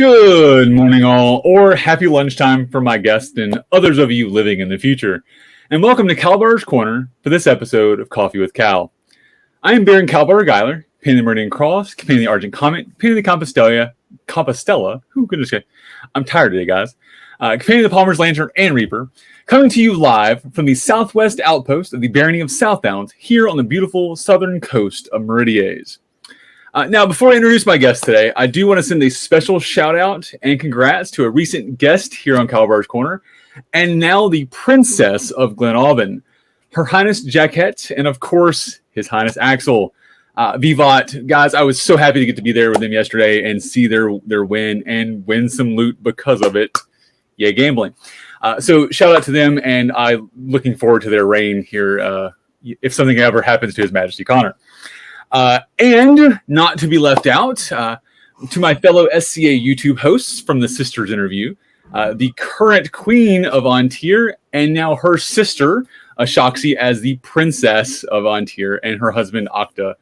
Good morning, all, or happy lunchtime for my guests and others of you living in the future. And welcome to Kal-bardr's Corner for this episode of Coffee with Kal. I am Baron Kal-bardr Gellir, Companion of the Meridian Cross, Companion of the Argent Comet, Companion of the Compostella. Who goodness gracious, I'm tired today, guys. Companion of the Palmer's Lantern and Reaper, coming to you live from the southwest outpost of the Barony of Southbound here on the beautiful southern coast of Meridies. Now, before I introduce my guest today, I do want to send a special shout out and congrats to a recent guest here on Kal-bardr's Corner, and now the Princess of Glenalvin, Her Highness Jaquette, and of course, His Highness Axel. Vivat, guys, I was so happy to get to be there with them yesterday and see their win and win some loot because of it. Yay, gambling. So shout out to them, and I'm looking forward to their reign here if something ever happens to His Majesty Connor. And not to be left out, to my fellow SCA YouTube hosts from the Sisters interview, the current Queen of Antir, and now her sister, Ashoxi, as the Princess of Antir, and her husband, Octa.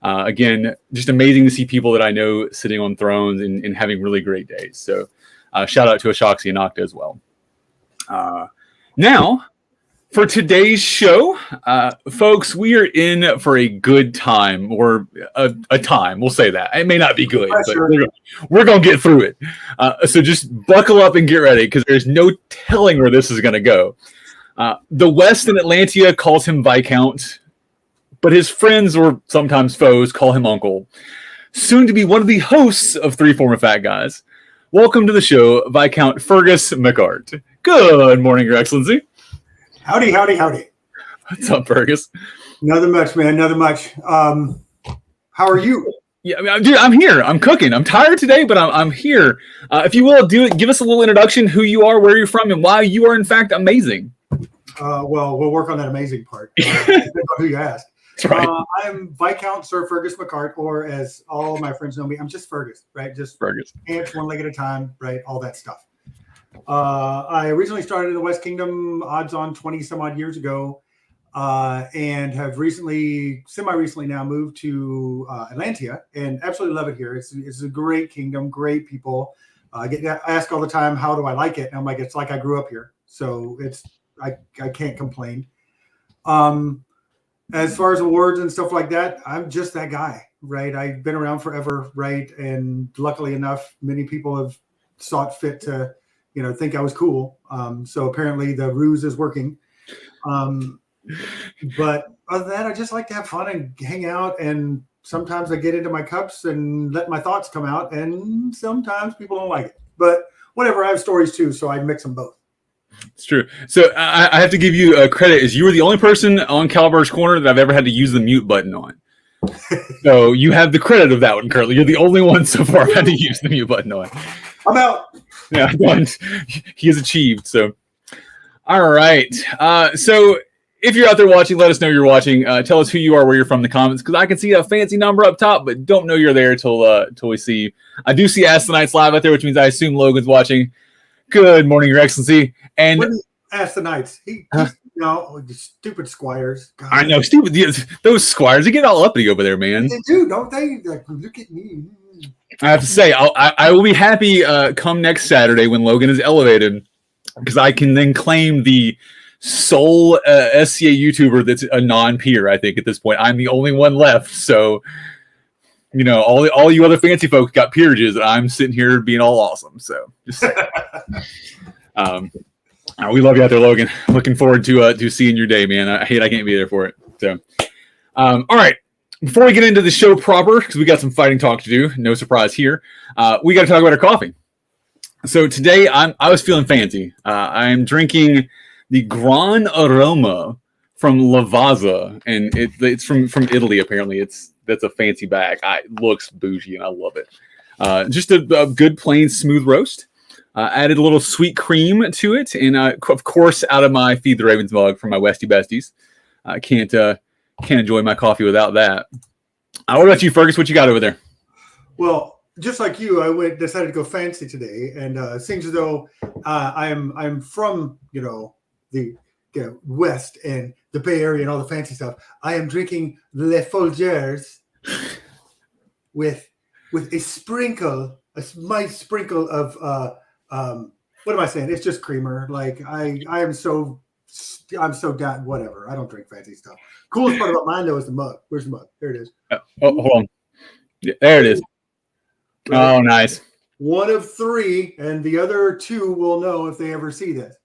Again, just amazing to see people that I know sitting on thrones and having really great days. So shout out to Ashoxi and Octa as well. Now, for today's show, folks, we are in for a good time, or a time. We'll say that. It may not be good, but we're going to get through it. So just buckle up and get ready, because there's no telling where this is going to go. The West in Atlantia calls him Viscount, but his friends, or sometimes foes, call him Uncle. Soon to be one of the hosts of Three Former Fat Guys. Welcome to the show, Viscount Fearghus MacAirt. Good morning, Your Excellency. Howdy, howdy, howdy. What's up, Fearghus? Nothing much, man. Nothing much. How are you? Yeah, I mean, dude, I'm here. I'm cooking. I'm tired today, but I'm here. If you will, give us a little introduction, who you are, where you're from, and why you are, in fact, amazing. Well, we'll work on that amazing part. Depends on who you ask. That's right. I'm Viscount Sir Fearghus MacAirt, or as all my friends know me, I'm just Fearghus, right? Just Fearghus. Ants one leg at a time, right? All that stuff. I originally started in the West Kingdom, odds on 20 some odd years ago, and have semi-recently now moved to Atlantia, and absolutely love it here. It's a great kingdom, great people. I get asked all the time, how do I like it? And I'm like, it's like I grew up here, so I can't complain. As far as awards and stuff like that, I'm just that guy, right? I've been around forever, right? And luckily enough, many people have sought fit to think I was cool. So apparently the ruse is working. But other than that, I just like to have fun and hang out. And sometimes I get into my cups and let my thoughts come out. And sometimes people don't like it. But whatever, I have stories too, so I mix them both. It's true. So I have to give you credit, as you were the only person on Kal-bardr's Corner that I've ever had to use the mute button on. So you have the credit of that one, currently. You're the only one so far I've had to use the mute button on. I'm out. Yeah, he has achieved. So, all right. So if you're out there watching, let us know you're watching. Tell us who you are, where you're from in the comments, because I can see a fancy number up top, but don't know you're there till we see you. I do see Ask the Knights live out there, which means I assume Logan's watching. Good morning, Your Excellency. And Ask the Knights. Stupid squires. God. I know, stupid. Those squires, they get all uppity over there, man. They do, don't they? Like, look at me. I have to say, I will be happy come next Saturday when Logan is elevated, because I can then claim the sole SCA YouTuber that's a non-peer. I think at this point, I'm the only one left. So, all you other fancy folks got peerages, and I'm sitting here being all awesome. So, just saying. We love you out there, Logan. Looking forward to seeing your day, man. I can't be there for it. So, all right. Before we get into the show proper, because we got some fighting talk to do, no surprise here, we got to talk about our coffee. So today I was feeling fancy. I'm drinking the Gran Aroma from Lavazza, and it's from Italy. Apparently, that's a fancy bag. It looks bougie, and I love it. Just a good plain smooth roast. Added a little sweet cream to it, and of course, out of my Feed the Ravens mug from my Westie Besties. I can't enjoy my coffee without that. What about you, Fearghus? What you got over there? Well, just like you, I decided to go fancy today, and seems as though I'm from the West and the Bay Area and all the fancy stuff. I am drinking Les Folgers with a sprinkle my sprinkle of what am I saying? It's just creamer. Like I'm so down. Whatever. I don't drink fancy stuff. Coolest part about mine though is the mug. Where's the mug? There it is. Oh, hold on. Yeah, there it is. Right. Oh, nice. One of three, and the other two will know if they ever see this.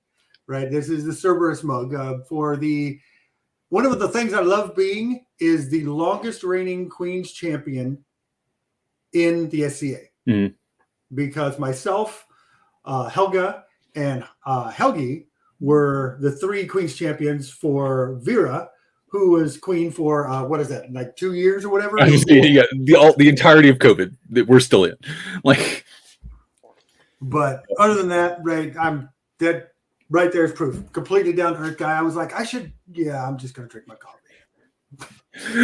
Right. This is the Cerberus mug for the. One of the things I love being is the longest reigning Queen's champion in the SCA, because myself, Helga, and Helgi were the three Queen's champions for Vera, who was queen for what is that, like 2 years or whatever? Yeah, the entirety of COVID that we're still in, like. But other than that, right, I'm dead. Right there's proof. Completely down to earth guy. I was like, I'm just gonna drink my coffee.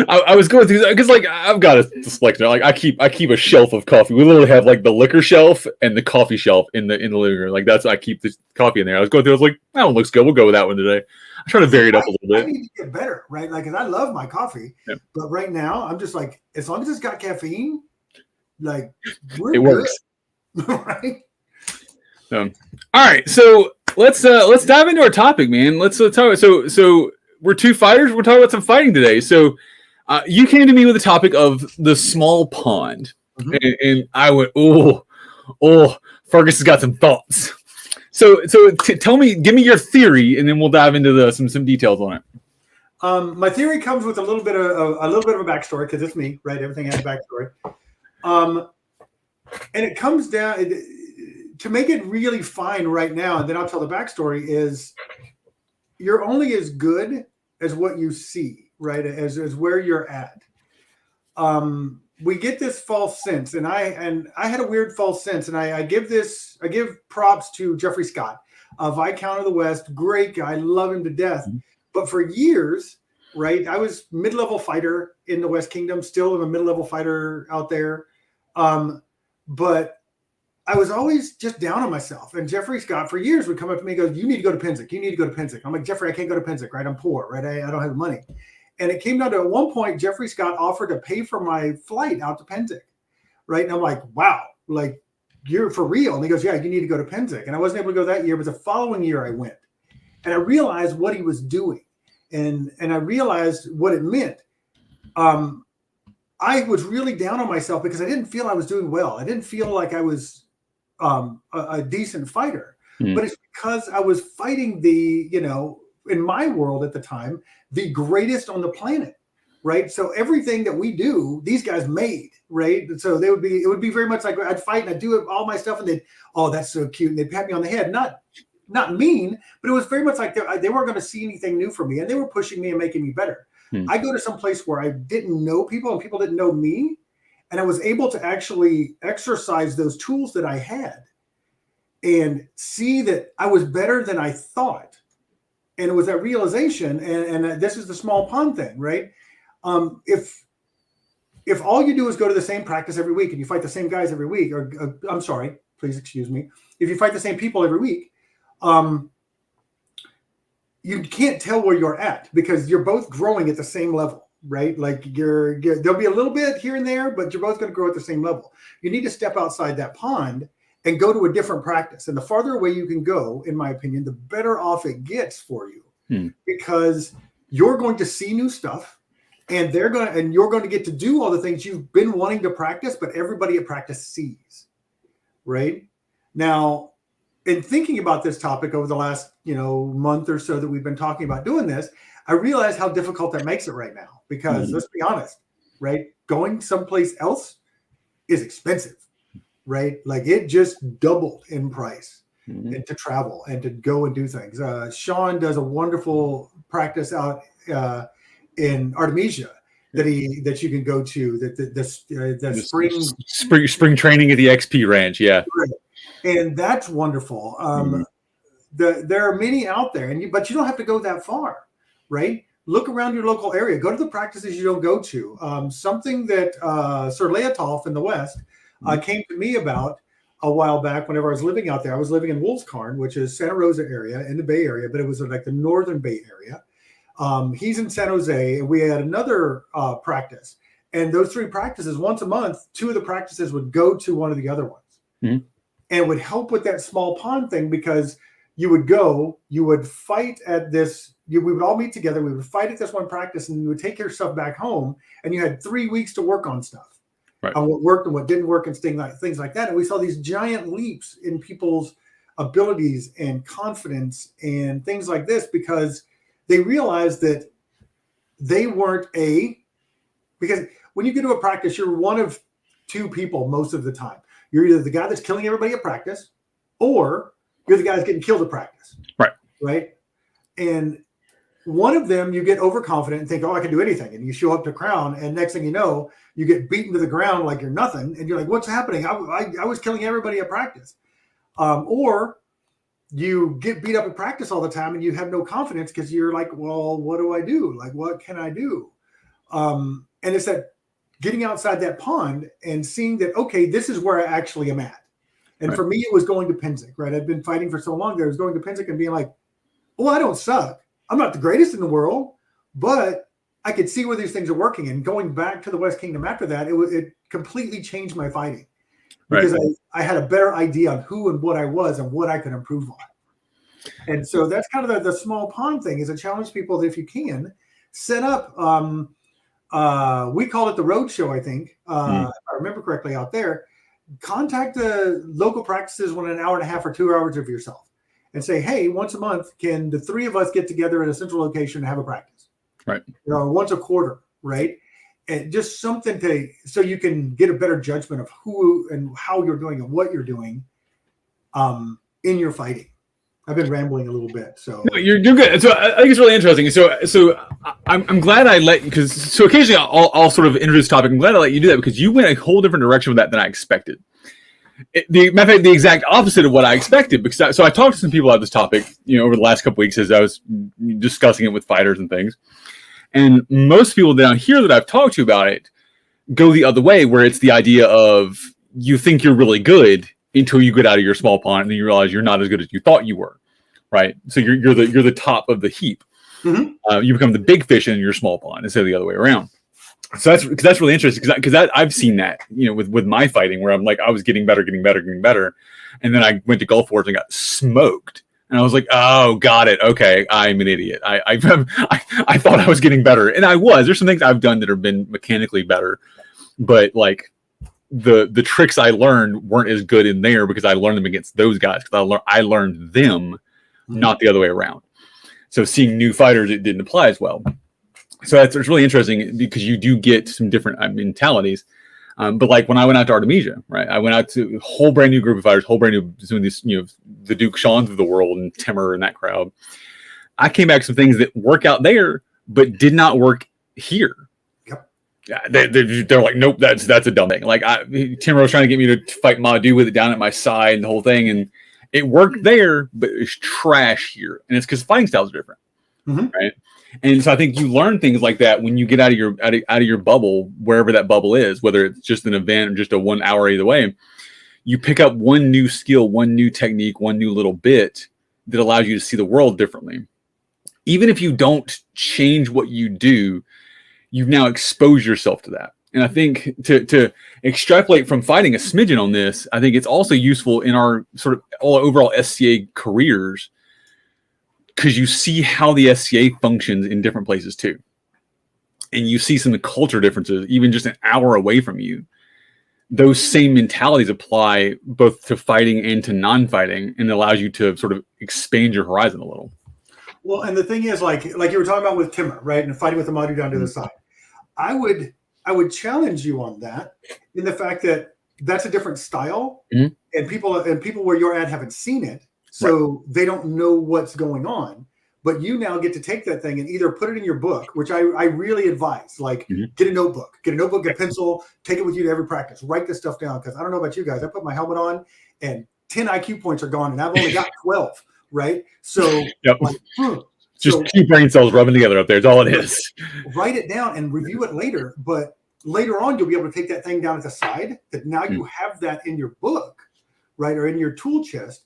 I was going through that because, like, I've got a selection. Like, I keep a shelf of coffee. We literally have like the liquor shelf and the coffee shelf in the living room. Like, I keep the coffee in there. I was going through. I was like, that one looks good. We'll go with that one today. I try to vary it up a little bit. I need to get better, right? Like, and I love my coffee, but right now I'm just like, as long as it's got caffeine, like it works, right? All right, so let's dive into our topic, man. Let's talk. So we're two fighters. We're talking about some fighting today. So you came to me with the topic of the small pond, and I went, oh, Fergus has got some thoughts. So tell me, give me your theory, and then we'll dive into some details on it. My theory comes with a little bit of a backstory, because it's me, right? Everything has a backstory, and it comes down. To make it really fine right now, and then I'll tell the backstory, is you're only as good as what you see, right? As where you're at. We get this false sense, and I had a weird false sense, and I give props to Jeffrey Scott, Viscount of the West, great guy, love him to death. But for years, right, I was mid-level fighter in the West Kingdom, still am a mid-level fighter out there, but I was always just down on myself. And Jeffrey Scott for years would come up to me and go, you need to go to Penzic. You need to go to Penzic. I'm like, Jeffrey, I can't go to Penzic, right? I'm poor, right? I don't have the money. And it came down to, at one point, Jeffrey Scott offered to pay for my flight out to Penzic, right? And I'm like, wow, like, you're for real? And he goes, yeah, you need to go to Penzic. And I wasn't able to go that year, but the following year I went. And I realized what he was doing. And I realized what it meant. I was really down on myself because I didn't feel I was doing well. I didn't feel like I was a decent fighter, but it's because I was fighting in my world at the time, the greatest on the planet, right? So everything that we do, these guys made, right? So it would be very much like I'd fight and I'd do all my stuff, and they'd, oh, that's so cute, and they'd pat me on the head, not mean, but it was very much like they weren't going to see anything new from me, and they were pushing me and making me better. I go to some place where I didn't know people and people didn't know me, and I was able to actually exercise those tools that I had and see that I was better than I thought. And it was that realization, and this is the small pond thing, right? If all you do is go to the same practice every week and you fight the same guys every week, or I'm sorry, please excuse me, if you fight the same people every week, you can't tell where you're at because you're both growing at the same level. Right? Like there'll be a little bit here and there, but you're both going to grow at the same level. You need to step outside that pond and go to a different practice. And the farther away you can go, in my opinion, the better off it gets for you, because you're going to see new stuff, and you're going to get to do all the things you've been wanting to practice, but everybody at practice sees. Right? Now, in thinking about this topic over the last, month or so that we've been talking about doing this, I realize how difficult that makes it right now, because let's be honest, right? Going someplace else is expensive, right? Like it just doubled in price and to travel and to go and do things. Sean does a wonderful practice out in Artemisia that you can go to, the spring training at the XP Ranch. Yeah. Right. And that's wonderful. There are many out there, but you don't have to go that far. Right? Look around your local area. Go to the practices you don't go to. Something that Sir Leotolf in the West came to me about a while back whenever I was living out there. I was living in Wolfscarn, which is Santa Rosa area in the Bay Area, but it was like the northern Bay Area. He's in San Jose, and we had another practice. And those three practices, once a month, two of the practices would go to one of the other ones. Mhm. and would help with that small pond thing, because you would fight at this, we would all meet together, we would fight at this one practice, and you would take your stuff back home, and you had 3 weeks to work on stuff, Right. on what worked and what didn't work and things like that. And we saw these giant leaps in people's abilities and confidence and things like this, because they realized that they weren't because when you get to a practice, you're one of two people most of the time. You're either the guy that's killing everybody at practice, or you're the guy that's getting killed at practice. Right. Right. And one of them, you get overconfident and think, oh, I can do anything. And you show up to Crown, and next thing you know, you get beaten to the ground like you're nothing. And you're like, what's happening? I was killing everybody at practice. Or you get beat up at practice all the time, and you have no confidence because you're like, well, what do I do? Like, what can I do? And it's that getting outside that pond and seeing that, okay, this is where I actually am at. And Right. for me, it was going to Penzic, right? I'd been fighting for so long that I was going to Penzic and being like, oh, I don't suck. I'm not the greatest in the world, but I could see where these things are working. And going back to the West Kingdom after that, it completely changed my fighting, because I had a better idea on who and what I was and what I could improve on. And so that's kind of the small pond thing, is to challenge people that if you can set up, we call it the road show, I think, if I remember correctly out there. Contact the local practices within an hour and a half or 2 hours of yourself and say, hey, once a month, can the three of us get together at a central location and have a practice? Right. Once a quarter, right? And just something so you can get a better judgment of who and how you're doing and what you're doing in your fighting. I've been rambling a little bit, so no, you're good. So I think it's really interesting. So I'm glad I let, because so occasionally I'll sort of introduce the topic. I'm glad I let you do that, because you went a whole different direction with that than I expected. Matter of fact, the exact opposite of what I expected. Because I talked to some people about this topic, over the last couple weeks as I was discussing it with fighters and things. And most people down here that I've talked to about it go the other way, where it's the idea of you think you're really good until you get out of your small pond, and then you realize you're not as good as you thought you were, right? So you're the top of the heap. Mm-hmm. You become the big fish in your small pond instead of the other way around. So that's really interesting, because I've seen that with my fighting, where I'm like, I was getting better, and then I went to Gulf Wars and got smoked. And I was like, oh, got it. Okay, I'm an idiot. I thought I was getting better, and I was. There's some things I've done that have been mechanically better, but like the tricks I learned weren't as good in there, because I learned them against those guys. Because I learned them, not the other way around. So seeing new fighters, it didn't apply as well. So it's really interesting, because you do get some different mentalities. But like when I went out to Artemisia, right? I went out to a whole brand new group of fighters, whole brand new, doing this, the Duke Shawns of the world and Timur and that crowd. I came back with some things that work out there, but did not work here. Yep. Yeah, they're like, nope, that's a dumb thing. Like Timur was trying to get me to fight Madu with it down at my side and the whole thing, and it worked there, but it's trash here, and it's because fighting styles are different, right? And so I think you learn things like that when you get out of your bubble, wherever that bubble is, whether it's just an event or just a 1 hour either way. You pick up one new skill, one new technique, one new little bit that allows you to see the world differently. Even if you don't change what you do, you've now exposed yourself to that. And I think to extrapolate from fighting a smidgen on this, I think it's also useful in our sort of overall SCA careers, because you see how the SCA functions in different places too. And you see some of the culture differences, even just an hour away from you. Those same mentalities apply both to fighting and to non-fighting, and it allows you to sort of expand your horizon a little. Well, and the thing is, like you were talking about with Timur, right? And fighting with the Madu down to the side. I would challenge you on that, in the fact that that's a different style, and people where you're at haven't seen it. So they don't know what's going on, but you now get to take that thing and either put it in your book, which I really advise, like get a notebook, get a pencil, take it with you to every practice, write this stuff down. Cause I don't know about you guys. I put my helmet on and 10 IQ points are gone, and I've only got 12. Right. So just two brain cells rubbing together up there. It's all it is. Write it down and review it later. But later on, you'll be able to take that thing down at the side, that now you have that in your book, right? Or in your tool chest.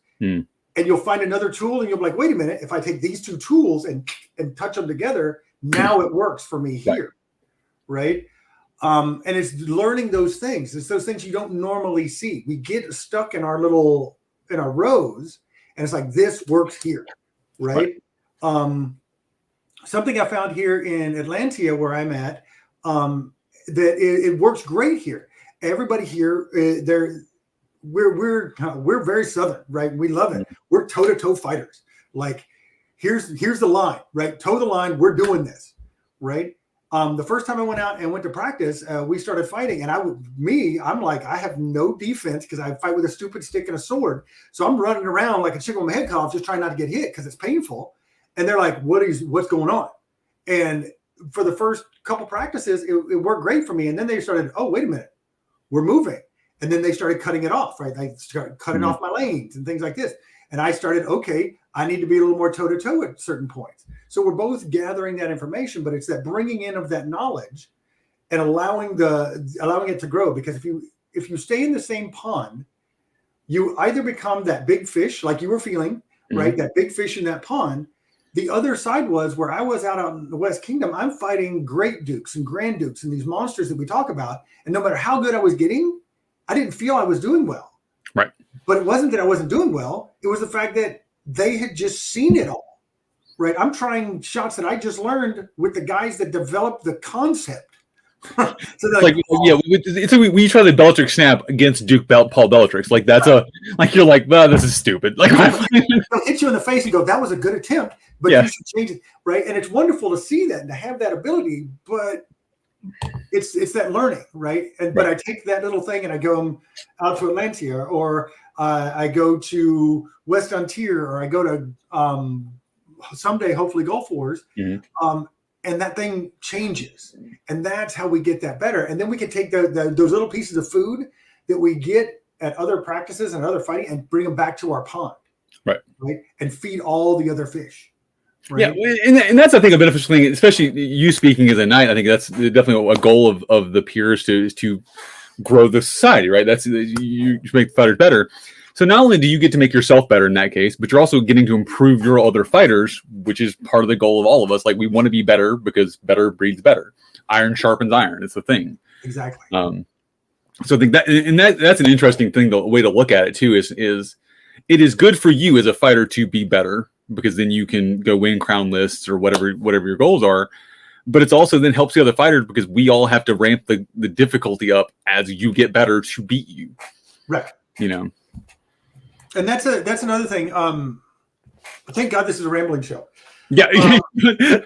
And you'll find another tool, and you'll be like, wait a minute, if I take these two tools and touch them together, now it works for me here, right? And it's learning those things. It's those things you don't normally see. We get stuck in our rows, and it's like, this works here, right? Something I found here in Atlantia, where I'm at, that it works great here. Everybody here, we're very Southern, right? We love it. We're toe-to-toe fighters. Like, here's the line, right? Toe the line. We're doing this, right? The first time I went out and went to practice, we started fighting, and I'm like, I have no defense because I fight with a stupid stick and a sword. So I'm running around like a chicken with my head cut off, just trying not to get hit because it's painful. And they're like, what's going on? And for the first couple practices, it worked great for me. And then they started, oh, wait a minute, we're moving. And then they started cutting it off, right? They started cutting off my lanes and things like this. And I started, okay, I need to be a little more toe-to-toe at certain points. So we're both gathering that information, but it's that bringing in of that knowledge and allowing it to grow. Because if you stay in the same pond, you either become that big fish like you were feeling, right? That big fish in that pond. The other side was where I was out in the West Kingdom, I'm fighting great dukes and grand dukes and these monsters that we talk about. And no matter how good I was getting, I didn't feel I was doing well. Right. But it wasn't that I wasn't doing well. It was the fact that they had just seen it all, right? I'm trying shots that I just learned with the guys that developed the concept. So like, we try the Bellatrix snap against Duke Paul Bellatrix. Like, that's you're like, well, this is stupid. Like, they'll hit you in the face and go, that was a good attempt, but you should change it, right? And it's wonderful to see that and to have that ability, but it's that learning, right? But I take that little thing and I go out to Atlantia, or I go to West Ontier, or I go to someday hopefully Gulf Wars, and that thing changes, and that's how we get that better. And then we can take those little pieces of food that we get at other practices and other fighting and bring them back to our pond, right? And feed all the other fish. Right? Yeah, and that's, I think, a beneficial thing, especially you speaking as a knight. I think that's definitely a goal of the peers to grow the society, right? That's you make fighters better. So not only do you get to make yourself better in that case, but you're also getting to improve your other fighters, which is part of the goal of all of us. Like, we want to be better because better breeds better. Iron sharpens iron. It's the thing. Exactly. So I think that's an interesting thing. The way to look at it too is it is good for you as a fighter to be better, because then you can go win crown lists or whatever your goals are. But it's also then helps the other fighters, because we all have to ramp the difficulty up as you get better to beat you. Right. You know. And that's another thing. Thank God this is a rambling show. Yeah. Like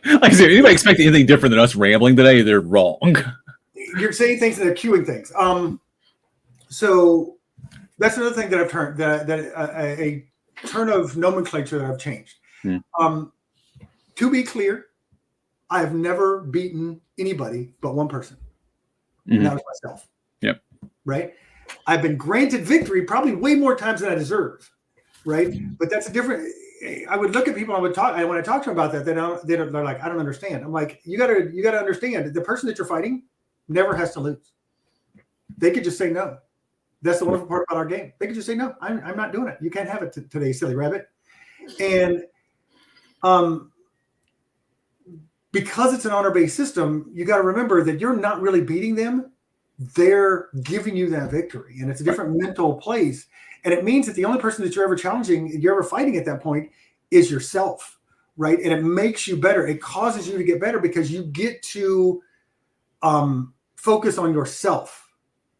I said, anybody expect anything different than us rambling today, they're wrong. You're saying things and they're cueing things. So that's another thing that I've turned a turn of nomenclature that I've changed. To be clear, I have never beaten anybody but one person. And that was myself. Yep. Right. I've been granted victory probably way more times than I deserve, right? But that's a different. I would look at people. And when I talk to them about that, they're like, I don't understand. I'm like, you gotta understand. The person that you're fighting never has to lose. They could just say no. That's the wonderful part about our game. They could just say no. I'm not doing it. You can't have it today, silly rabbit. And because it's an honor-based system, you got to remember that you're not really beating them. They're giving you that victory, and it's a different mental place. And it means that the only person that you're ever challenging, you're ever fighting at that point, is yourself, right? And it makes you better. It causes you to get better because you get to focus on yourself,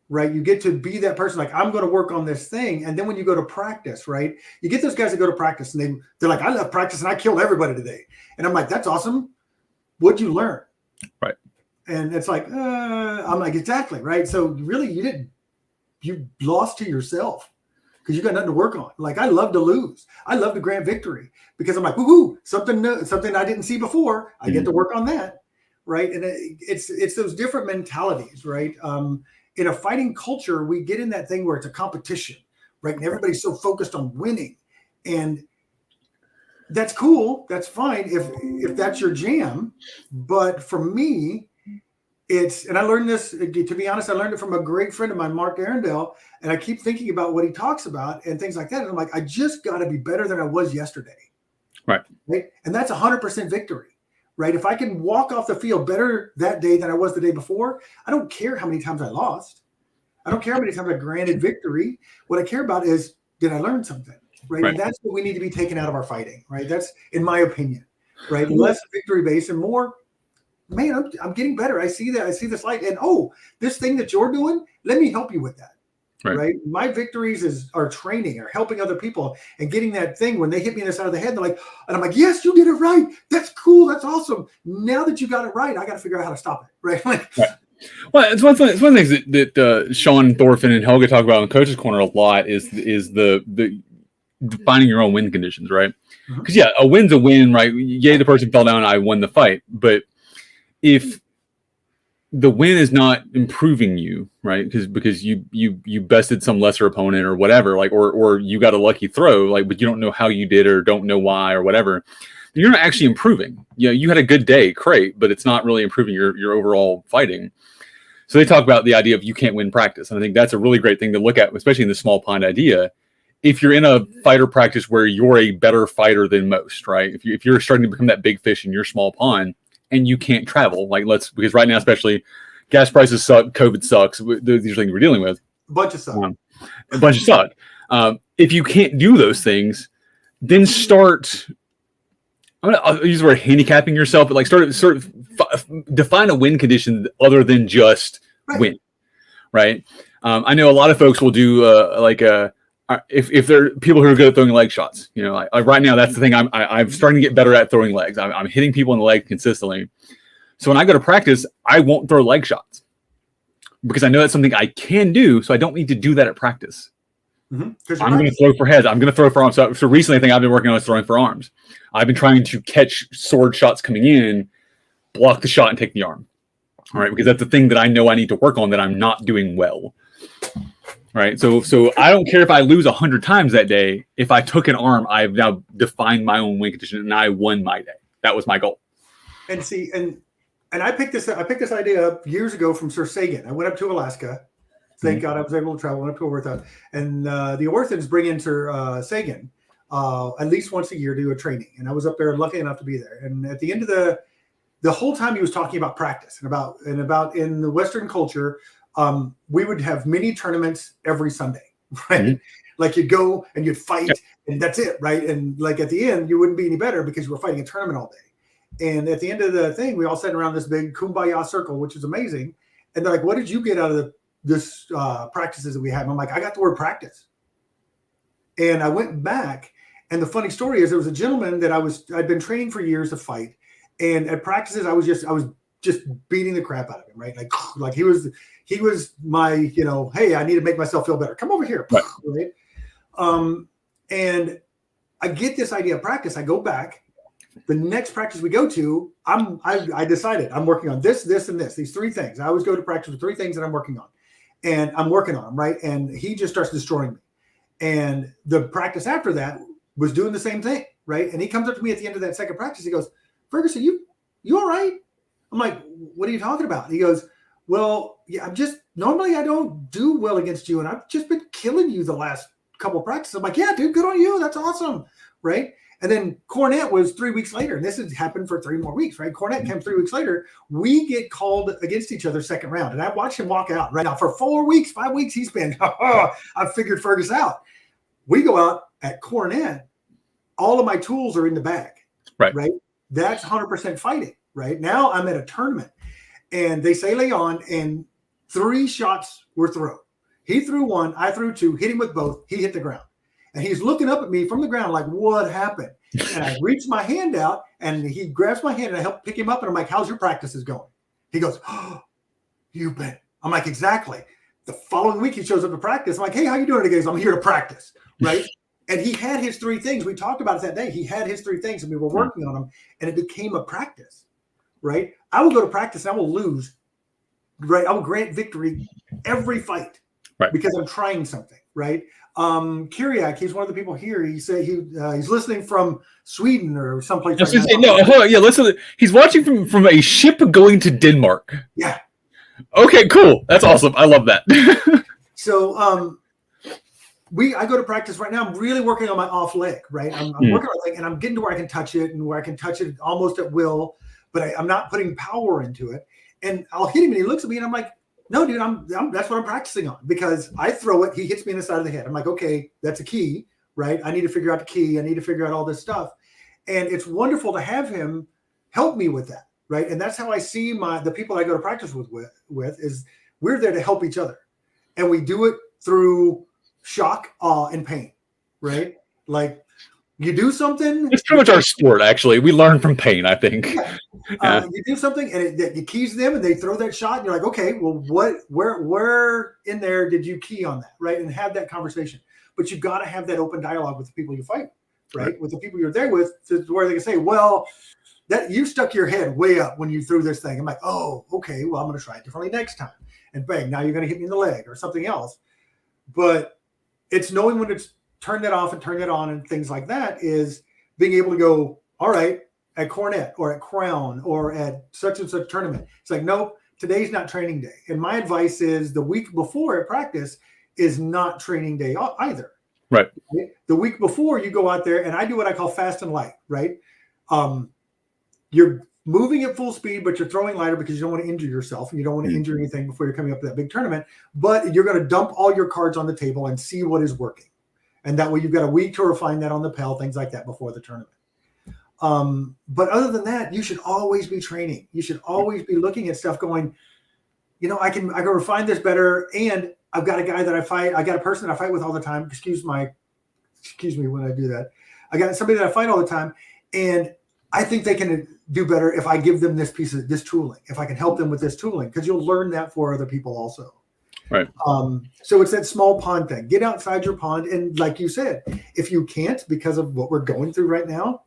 right? You get to be that person, like, I'm going to work on this thing. And then when you go to practice, right, you get those guys that go to practice and they're like, I love practice and I killed everybody today. And I'm like, that's awesome. What'd you learn? Right. And it's like, I'm like, exactly, right? So really, you lost to yourself because you got nothing to work on. Like, I love to lose. I love to grant victory because I'm like, woohoo, something new, something I didn't see before. I get to work on that, right? And it's those different mentalities, right? In a fighting culture, we get in that thing where it's a competition, right? And everybody's so focused on winning, and that's cool. That's fine if that's your jam. But for me, and I learned this, to be honest, I learned it from a great friend of mine, Mark Arundel, and I keep thinking about what he talks about and things like that. And I'm like, I just got to be better than I was yesterday. Right. And that's 100% victory, right? If I can walk off the field better that day than I was the day before, I don't care how many times I lost. I don't care how many times I granted victory. What I care about is, did I learn something, right? And that's what we need to be taken out of our fighting, right? That's, in my opinion, right? Less victory based and more, man, I'm getting better. I see that. I see this light. And, this thing that you're doing, let me help you with that. Right. My victories are training or helping other people and getting that thing when they hit me in the side of the head. They're like, and I'm like, yes, you did it right. That's cool. That's awesome. Now that you got it right, I got to figure out how to stop it. Right. Well, it's one of the things that Sean Thorfinn and Helga talk about in Coach's Corner a lot is the defining your own win conditions, right? Because a win's a win, right? Yay, the person fell down, I won the fight. But if the win is not improving you, right? Because you bested some lesser opponent or whatever, like or you got a lucky throw, like, but you don't know how you did or don't know why or whatever. You're not actually improving. You had a good day, great, but it's not really improving your overall fighting. So they talk about the idea of you can't win practice. And I think that's a really great thing to look at, especially in the small pond idea. If you're in a fighter practice where you're a better fighter than most, right? If you're starting to become that big fish in your small pond and you can't travel, because right now, especially gas prices suck, COVID sucks. These are things we're dealing with. A bunch of suck. If you can't do those things, then start, I'll use the word handicapping yourself, but define a win condition other than just win, right? I know a lot of folks will do if they're people who are good at throwing leg shots, like right now, that's the thing. I'm starting to get better at throwing legs. I'm hitting people in the leg consistently. So when I go to practice, I won't throw leg shots because I know that's something I can do. So I don't need to do that at practice. I'm going to throw for heads. I'm going to throw for arms. So recently, I think I've been working on throwing for arms. I've been trying to catch sword shots coming in, block the shot, and take the arm. All right, because that's the thing that I know I need to work on that I'm not doing well. All right, so I don't care if I lose 100 times that day. If I took an arm, I've now defined my own win condition, and I won my day. That was my goal. And see, and I picked this idea up years ago from Sir Sagan. I went up to Alaska. Thank God I was able to travel. Went up to Ortha, and the Orthans bring in Sir Sagan at least once a year to do a training. And I was up there, lucky enough to be there. And at the end of the whole time, he was talking about practice and about in the Western culture, we would have mini tournaments every Sunday, right? Like you'd go and you'd fight, and that's it, right? And like at the end, you wouldn't be any better because you were fighting a tournament all day. And at the end of the thing, we all sat around this big kumbaya circle, which is amazing. And they're like, "What did you get out of this practices that we had?" And I'm like, "I got the word practice." And I went back, and the funny story is there was a gentleman that I'd been training for years to fight, and at practices I was just beating the crap out of him, right? Like he was my, hey, I need to make myself feel better. Come over here, right? And I get this idea of practice. I go back. The next practice we go to, I decided I'm working on this, and this. These three things. I always go to practice with three things that I'm working on. And I'm working on them, right? And he just starts destroying me. And the practice after that was doing the same thing, right? And he comes up to me at the end of that second practice. He goes, "Ferguson, you all right?" I'm like, "What are you talking about?" He goes, "Well, yeah, normally I don't do well against you. And I've just been killing you the last couple of practices." I'm like, "Yeah, dude, good on you. That's awesome." Right. And then Cornet was 3 weeks later, and this has happened for 3 more weeks, right? Cornet came 3 weeks later. We get called against each other second round, and I watched him walk out right now for 4 weeks, 5 weeks. He's been, I figured Fergus out. We go out at Cornet. All of my tools are in the bag, right? That's 100% fighting, right? Now I'm at a tournament, and they say lay on, and 3 shots were thrown. He threw 1, I threw 2, hit him with both. He hit the ground. And he's looking up at me from the ground like, "What happened?" And I reach my hand out, and he grabs my hand, and I help pick him up. And I'm like, "How's your practices going?" He goes, "Oh, you bet." I'm like, "Exactly." The following week, he shows up to practice. I'm like, "Hey, how you doing today?" He goes, "I'm here to practice," right? And he had his 3 things. We talked about it that day. He had his 3 things, and we were working on them, and it became a practice, right? I will go to practice, and I will lose, right? I will grant victory every fight, because I'm trying something, right? Kyriak, he's one of the people here. He said he's listening from Sweden or someplace. Listen. He's watching from a ship going to Denmark. Yeah. Okay, cool. That's awesome. I love that. So I go to practice right now. I'm really working on my off leg, right? I'm working on my leg, and I'm getting to where I can touch it, and where I can touch it almost at will. but I'm not putting power into it. And I'll hit him and he looks at me and I'm like, no, dude, that's what I'm practicing on, because I throw it. He hits me in the side of the head. I'm like, okay, that's a key, right? I need to figure out the key. I need to figure out all this stuff. And it's wonderful to have him help me with that, right? And that's how I see the people I go to practice with is we're there to help each other. And we do it through shock, awe, and pain, right? Like, you do something. It's pretty much our sport, actually. We learn from pain, I think. Yeah. You do something, and you keys them, and they throw that shot, and you're like, okay, well, where in there did you key on that, right? And have that conversation. But you've got to have that open dialogue with the people you fight, right? With the people you're there with, to where they can say, well, that you stuck your head way up when you threw this thing. I'm like, oh, okay, well, I'm going to try it differently next time. And bang, now you're going to hit me in the leg or something else. But it's knowing when to turn that off and turn that on and things like that, is being able to go, all right, at Cornet or at Crown or at such and such tournament. It's like, nope, today's not training day. And my advice is the week before at practice is not training day either. Right. The week before you go out there, and I do what I call fast and light, right? You're moving at full speed, but you're throwing lighter because you don't want to injure yourself and you don't want to injure anything before you're coming up to that big tournament. But you're going to dump all your cards on the table and see what is working. And that way you've got a week to refine that on the PEL, things like that before the tournament. But other than that, you should always be training. You should always be looking at stuff going, I can refine this better. And I've got a guy that I fight. I got a person that I fight with all the time. Excuse me when I do that. I got somebody that I fight all the time. And I think they can do better if I give them this piece of this tooling, if I can help them with this tooling, because you'll learn that for other people also. Right. So it's that small pond thing. Get outside your pond. And like you said, if you can't, because of what we're going through right now,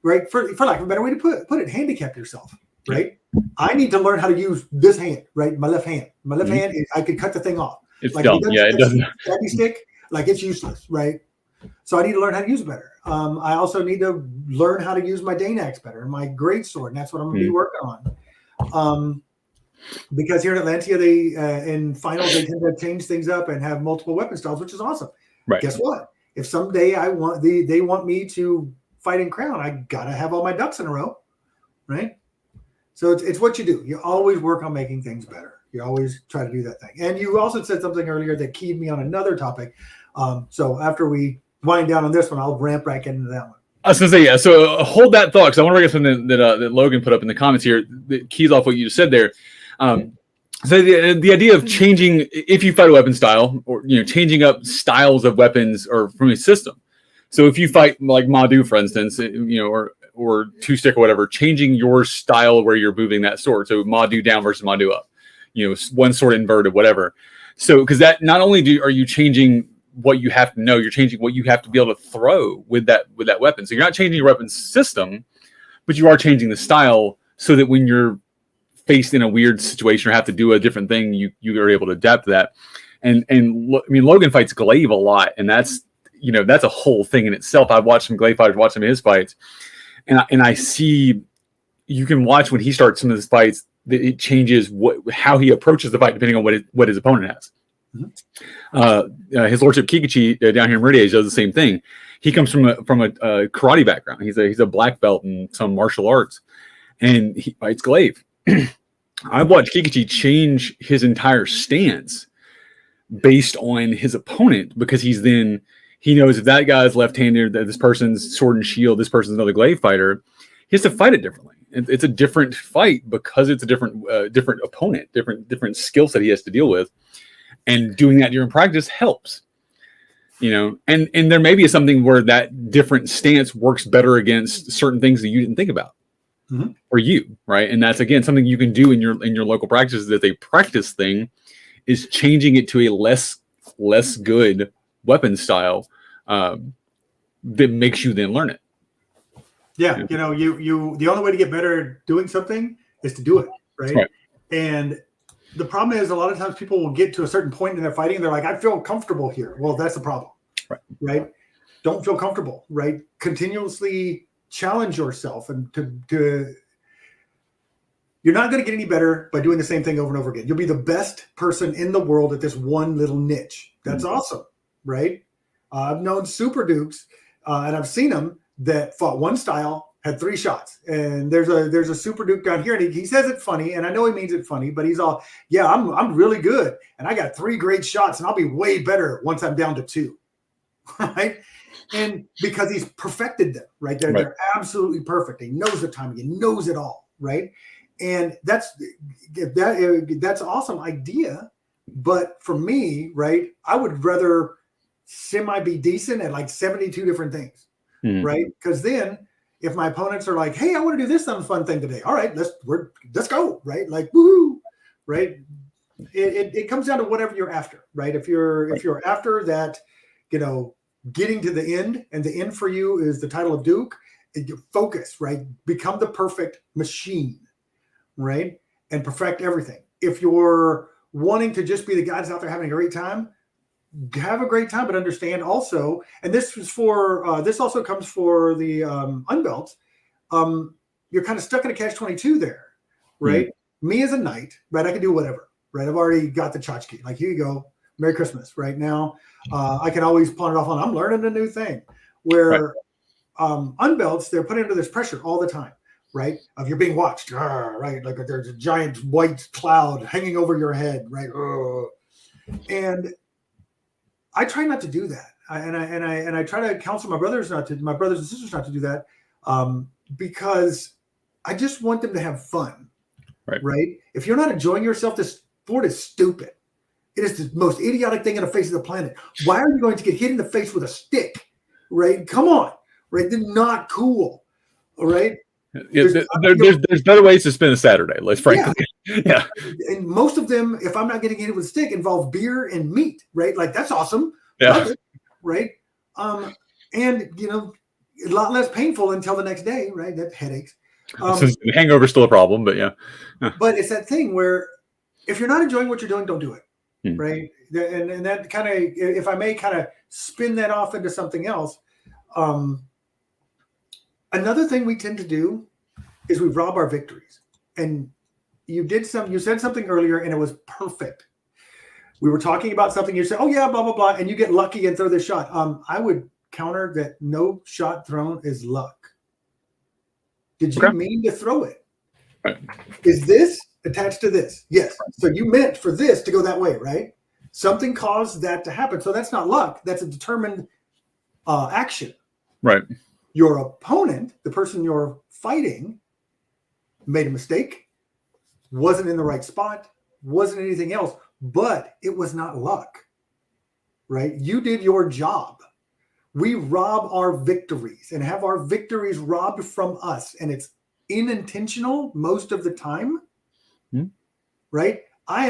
right, for lack of a better way to put it, handicap yourself, right? I need to learn how to use this hand, right? My left hand. My left hand, I could cut the thing off. It's like, dumb. Yeah, it doesn't. Stabby stick, like, it's useless, right? So I need to learn how to use it better. I also need to learn how to use my Danax better and my great sword, and that's what I'm going to be working on. Because here in Atlantia, they in finals they tend to change things up and have multiple weapon styles, which is awesome. Right. Guess what? If someday they want me to fight in Crown, I gotta have all my ducks in a row, right? So it's what you do. You always work on making things better. You always try to do that thing. And you also said something earlier that keyed me on another topic. So after we wind down on this one, I'll ramp back into that one. I was going to say, yeah, so hold that thought, because I want to bring up something that Logan put up in the comments here that keys off what you just said there. So the idea of changing, if you fight a weapon style, or changing up styles of weapons or from a system. So if you fight like Madu, for instance, or two stick or whatever, changing your style where you're moving that sword. So Madu down versus Madu up, one sword inverted, whatever. So because that not only are you changing what you have to know, you're changing what you have to be able to throw with that weapon. So you're not changing your weapon system, but you are changing the style so that when you're faced in a weird situation or have to do a different thing, you are able to adapt to that. And I mean, Logan fights Glaive a lot, and that's a whole thing in itself. I've watched some Glaive fighters, watch some of his fights, and I see, you can watch when he starts some of his fights that it changes how he approaches the fight depending on what his opponent has. Mm-hmm. His Lordship Kikuchi down here in Meridian does the same thing. He comes from a karate background. He's a black belt in some martial arts, and he fights Glaive. I've watched Kikuchi change his entire stance based on his opponent, because he knows if that guy's left-handed, that this person's sword and shield, this person's another Glaive fighter, he has to fight it differently. It's a different fight because it's a different opponent, different skill set he has to deal with. And doing that during practice helps, and there may be something where that different stance works better against certain things that you didn't think about, mm-hmm. for you, right? And that's, again, something you can do in your local practices. That a practice thing is changing it to a less good weapon style that makes you then learn it. Yeah, you the only way to get better at doing something is to do it, right? And the problem is, a lot of times people will get to a certain point in their fighting and they're like, I feel comfortable here. Well, that's the problem, right? Don't feel comfortable, right? Continuously challenge yourself, and to you're not going to get any better by doing the same thing over and over again. You'll be the best person in the world at this one little niche. That's awesome, right? I've known super dukes, and I've seen them that fought one style, had 3 shots, and there's a super duke down here, and he says it funny, and I know he means it funny, but he's all, yeah, I'm really good, and I got 3 great shots, and I'll be way better once I'm down to 2, right? And because he's perfected them, right? They're absolutely perfect. He knows the timing, he knows it all, right? And that's awesome idea, but for me, right, I would rather semi be decent at like 72 different things, right? Because then if my opponents are like, hey, I want to do this fun thing today. All right, let's go, right? Like, woohoo, right? It comes down to whatever you're after, right? If you're after that, getting to the end, and the end for you is the title of Duke, you focus, right? Become the perfect machine, right? And perfect everything. If you're wanting to just be the guy that's out there having a great time, have a great time, but understand also, and this also comes for the unbelts. You're kind of stuck in a catch-22 there, right? Me as a knight, right? I can do whatever, right? I've already got the tchotchke. Like, here you go, Merry Christmas. Right now, I can always pawn it off on, I'm learning a new thing. Where unbelts, they're put under this pressure all the time, right? Of you're being watched, right? Like there's a giant white cloud hanging over your head, right? And I try not to do that, and I try to counsel my brothers and sisters not to do that, because I just want them to have fun, right? If you're not enjoying yourself, this sport is stupid. It is the most idiotic thing on the face of the planet. Why are you going to get hit in the face with a stick, right? Come on, right? They're not cool, all right? There's better ways to spend a Saturday, let's frankly. Yeah. And most of them, if I'm not getting hit with a stick, involve beer and meat, right? Like, that's awesome. Yeah. Love it, right? And a lot less painful until the next day, right? That headaches. So hangover's still a problem, but yeah. But it's that thing where if you're not enjoying what you're doing, don't do it, right? And that kind of, if I may kind of spin that off into something else, another thing we tend to do is we rob our victories. And you said something earlier, and it was perfect. We were talking about something, you said, oh yeah, blah, blah, blah, and you get lucky and throw this shot. I would counter that no shot thrown is luck. Did you mean to throw it? Right. Is this attached to this? Yes. So you meant for this to go that way, right? Something caused that to happen. So that's not luck. That's a determined action. Right. Your opponent, the person you're fighting, made a mistake, wasn't in the right spot, wasn't anything else, but it was not luck, right? You did your job. We rob our victories and have our victories robbed from us, and it's unintentional most of the time, right? I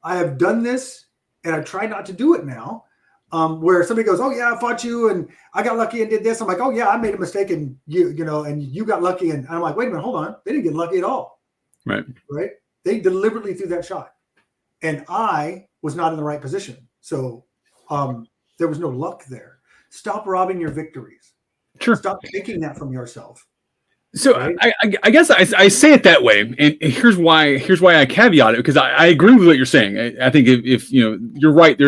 have done this, and I try not to do it now, where somebody goes, oh yeah, I fought you and I got lucky and did this. I'm like, oh yeah, I made a mistake and and you got lucky. And I'm like, wait a minute, hold on. They didn't get lucky at all. Right. They deliberately threw that shot, and I was not in the right position. So there was no luck there. Stop robbing your victories. Sure. Stop taking that from yourself. So right? I guess I say it that way, and here's why I caveat it, because I agree with what you're saying. I think if you're right,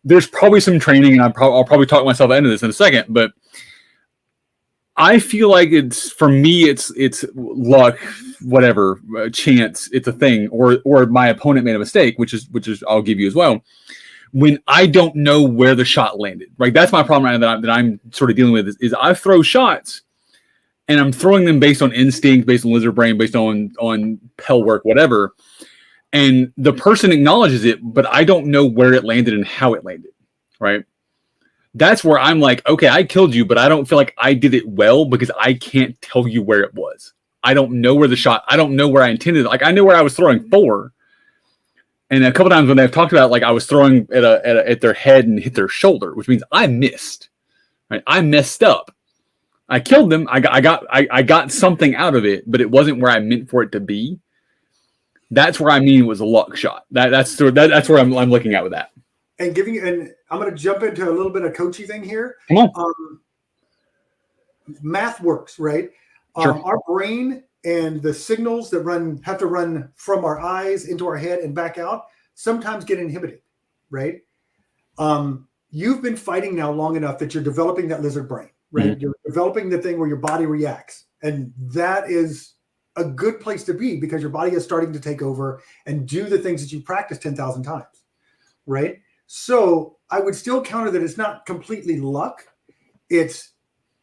there's probably some training, and I'll probably talk myself into this in a second, but I feel like it's luck, whatever, chance, it's a thing, or my opponent made a mistake, which is I'll give you as well. When I don't know where the shot landed, right? That's my problem right now that I'm sort of dealing with is I throw shots, and I'm throwing them based on instinct, based on lizard brain, based on Pell work, whatever. And the person acknowledges it, but I don't know where it landed and how it landed, right? That's where I'm like, okay, I killed you, but I don't feel like I did it well because I can't tell you where it was. I don't know where the shot, I don't know where I intended it. Like, I knew where I was throwing for. And a couple times when they've talked about, like, I was throwing at their head and hit their shoulder, which means I missed, right? I messed up. I killed them. I got something out of it, but it wasn't where I meant for it to be. That's where I mean it was a luck shot. That's where I'm looking at with that. And I'm going to jump into a little bit of coachy thing here. Come on. Math works, right? Sure. Our brain and the signals that have to run from our eyes into our head and back out sometimes get inhibited, right? You've been fighting now long enough that you're developing that lizard brain, right? You're developing the thing where your body reacts. And that is a good place to be because your body is starting to take over and do the things that you practiced 10,000 times, right? So I would still counter that it's not completely luck. It's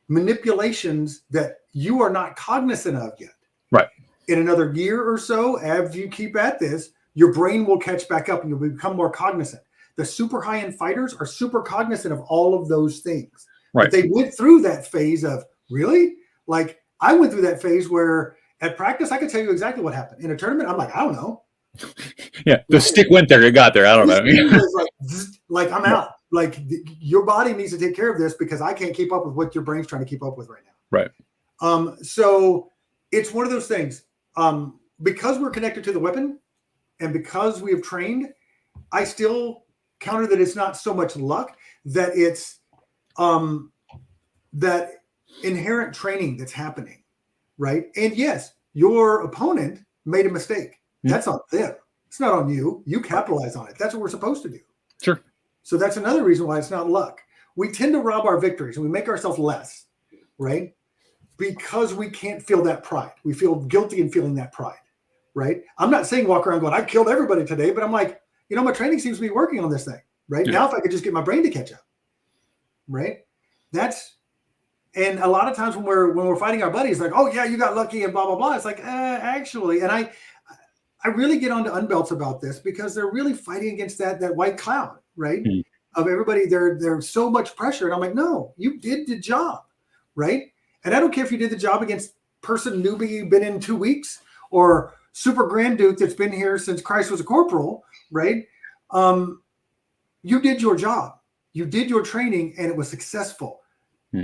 manipulations that you are not cognizant of yet. Right. In another year or so, as you keep at this, your brain will catch back up and you'll become more cognizant. The super high-end fighters are super cognizant of all of those things. Right. But they went through that phase of, really? Like, I went through that phase where at practice, I could tell you exactly what happened. In a tournament, I'm like, I don't know. Yeah, the stick went there, it got there. I don't know. like, I'm out. Like, your body needs to take care of this because I can't keep up with what your brain's trying to keep up with right now. Right. So it's one of those things. Because we're connected to the weapon and because we have trained, I still counter that it's not so much luck, that it's that inherent training that's happening, right? And yes, your opponent made a mistake. That's on them. It's not on you. You capitalize on it. That's what we're supposed to do. Sure. So that's another reason why it's not luck. We tend to rob our victories and we make ourselves less, right? Because we can't feel that pride. We feel guilty in feeling that pride, right? I'm not saying walk around going, I killed everybody today, but I'm like, my training seems to be working on this thing, right? Yeah. Now, if I could just get my brain to catch up, right? And a lot of times when we're fighting our buddies, like, oh yeah, you got lucky and blah, blah, blah. It's like, actually, and I really get onto unbelts about this because they're really fighting against that white cloud, right? Of everybody, there's so much pressure. And I'm like, no, you did the job, right? And I don't care if you did the job against person newbie been in 2 weeks or super grand duke that's been here since Christ was a corporal, right? You did your job. You did your training and it was successful.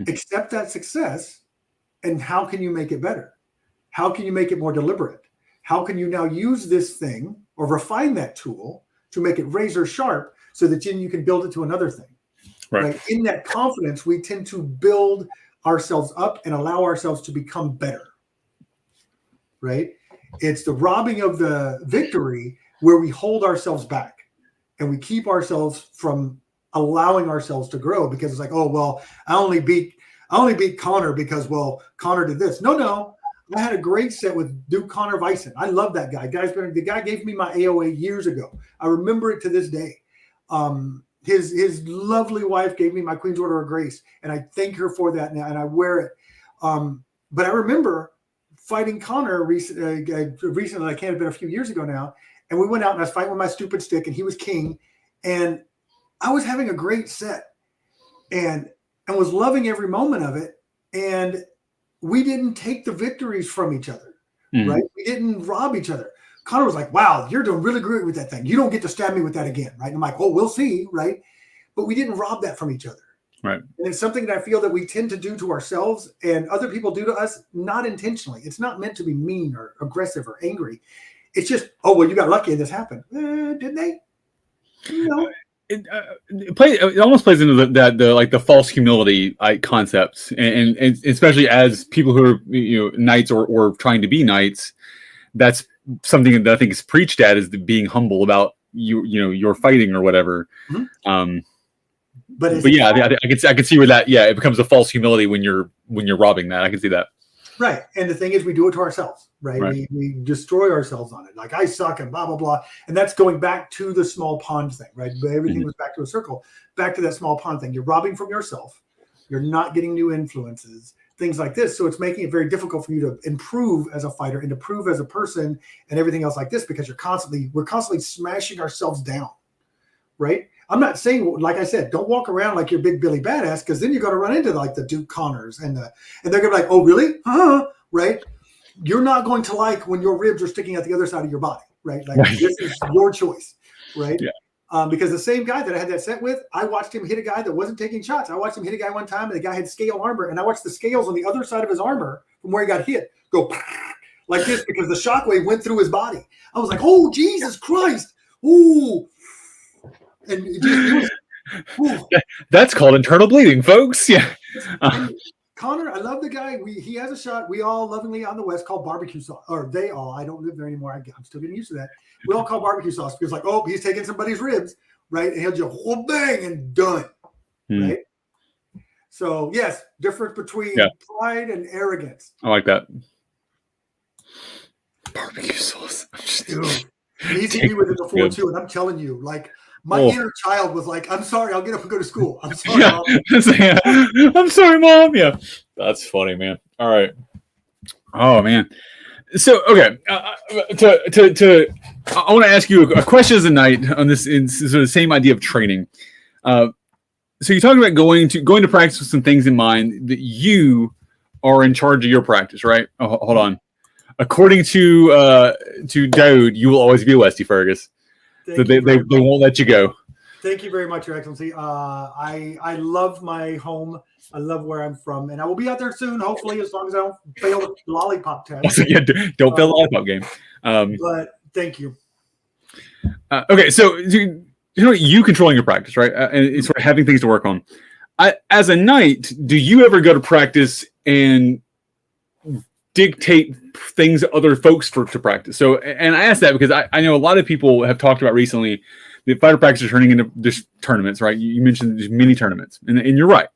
Accept that success. And how can you make it better? How can you make it more deliberate? How can you now use this thing or refine that tool to make it razor sharp so that then you can build it to another thing? Right? In that confidence, we tend to build ourselves up and allow ourselves to become better, right? It's the robbing of the victory where we hold ourselves back and we keep ourselves from allowing ourselves to grow because it's like, oh, well, I only beat Connor because, well, Connor did this. No. I had a great set with Duke Connor Vyson. I love that guy. The guy gave me my AOA years ago. I remember it to this day. His lovely wife gave me my Queen's Order of Grace, and I thank her for that now, and I wear it. But I remember fighting Connor recently. I can't have been a few years ago now, and we went out and I was fighting with my stupid stick, and he was king, and I was having a great set, and was loving every moment of it, and we didn't take the victories from each other, right? We didn't rob each other. Connor was like, wow, you're doing really great with that thing. You don't get to stab me with that again, right? And I'm like, oh, we'll see, right? But we didn't rob that from each other. Right. And it's something that I feel that we tend to do to ourselves and other people do to us, not intentionally. It's not meant to be mean or aggressive or angry. It's just, oh, well, you got lucky and this happened. Didn't they? No. It almost plays into the false humility concepts, and especially as people who are knights or trying to be knights, that's something that I think is preached at, is being humble about your fighting or whatever. But yeah, I could see where that it becomes a false humility when you're robbing that. I can see that. Right. And the thing is, we do it to ourselves, right? We destroy ourselves on it. Like, I suck and blah, blah, blah. And that's going back to the small pond thing, right? But everything was back to a circle, back to that small pond thing. You're robbing from yourself. You're not getting new influences, things like this. So it's making it very difficult for you to improve as a fighter and to improve as a person and everything else like this, because we're constantly smashing ourselves down, right? I'm not saying, like I said, don't walk around like you're big Billy Badass, because then you're going to run into like the Duke Connors and they're going to be like, oh, really? Right? You're not going to like when your ribs are sticking out the other side of your body, right? Like, this is your choice, right? Yeah. Because the same guy that I had that set with, I watched him hit a guy that wasn't taking shots. I watched him hit a guy one time and the guy had scale armor, and I watched the scales on the other side of his armor from where he got hit go like this because the shockwave went through his body. I was like, oh, Jesus Christ. Ooh. And it was, that's called internal bleeding, folks. Yeah. Connor, I love the guy. He has a shot. We all lovingly on the West call barbecue sauce, or they all. I don't live there anymore. I'm still getting used to that. We all call barbecue sauce because, like, oh, he's taking somebody's ribs, right? And he'll just bang and done, right? So yes, difference between pride and arrogance. I like that. Barbecue sauce. Dude, and he's hit me with it before too, and I'm telling you, like my inner child was like, "I'm sorry, I'll get up and go to school. I'm sorry, Mom." I'm sorry, Mom. Yeah, that's funny, man. All right. Oh man. So okay, I want to ask you a question as a knight on this in sort of the same idea of training. So you're talking about going to practice with some things in mind that you are in charge of your practice, right? Oh, hold on. According to Dode, you will always be a Westie Fearghus. So they won't let you go. Thank you very much, Your Excellency. I love my home. I love where I'm from, and I will be out there soon. Hopefully, as long as I don't fail the lollipop test. Yeah, don't fail the lollipop game. But thank you. Okay, so you controlling your practice, right? And it's sort of having things to work on. As a knight, do you ever go to practice and dictate things other folks to practice? So, and I ask that because I know a lot of people have talked about recently the fighter practice is turning into just tournaments, right? You mentioned there's mini tournaments, and you're right.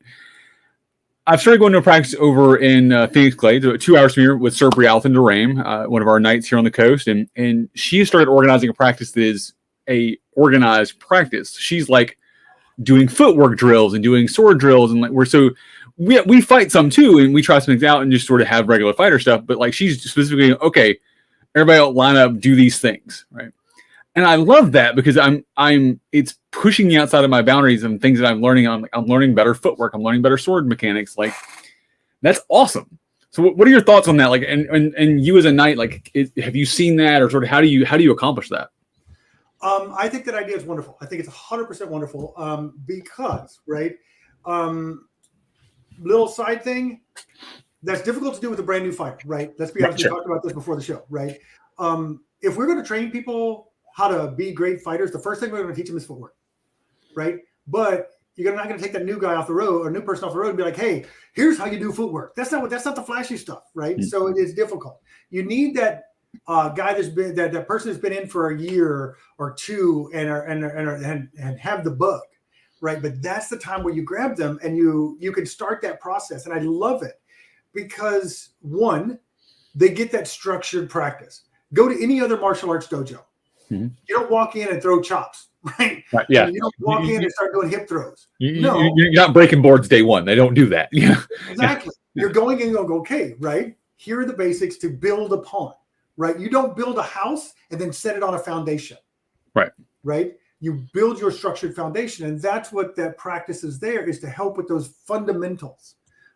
I've started going to a practice over in Phoenix Glades, 2 hours from here, with Sir Brialthan Durame, one of our knights here on the coast, and she started organizing a practice that is a organized practice. She's like doing footwork drills and doing sword drills, and we fight some too, and we try some things out and just sort of have regular fighter stuff. But like she's specifically, okay, everybody else line up, do these things, right? And I love that because it's pushing me outside of my boundaries and things that I'm learning. I'm learning better footwork. I'm learning better sword mechanics. Like that's awesome. So what are your thoughts on that? Like, and you as a knight, like, have you seen that, or sort of how do you accomplish that? I think that idea is wonderful. I think it's 100% wonderful because, right, little side thing, that's difficult to do with a brand new fighter, right? Let's be honest, we talked about this before the show, right? If we're going to train people how to be great fighters, the first thing we're going to teach them is footwork, right? But you're not going to take that new guy off the road or new person off the road and be like, hey, here's how you do footwork. That's not the flashy stuff, right? Mm-hmm. So it is difficult. You need that guy that's been that person that's been in for a year or two and have the bug, right? But that's the time where you grab them and you can start that process. And I love it because one, they get that structured practice. Go to any other martial arts dojo. Mm-hmm. You don't walk in and throw chops, right? Yeah. And you don't walk in and start doing hip throws. You're not breaking boards day one. They don't do that. Yeah. Exactly. You're going in and go, okay, right? Here are the basics to build upon, right? You don't build a house and then set it on a foundation. Right. Right? You build your structured foundation. And that's what that practice is there, is to help with those fundamentals,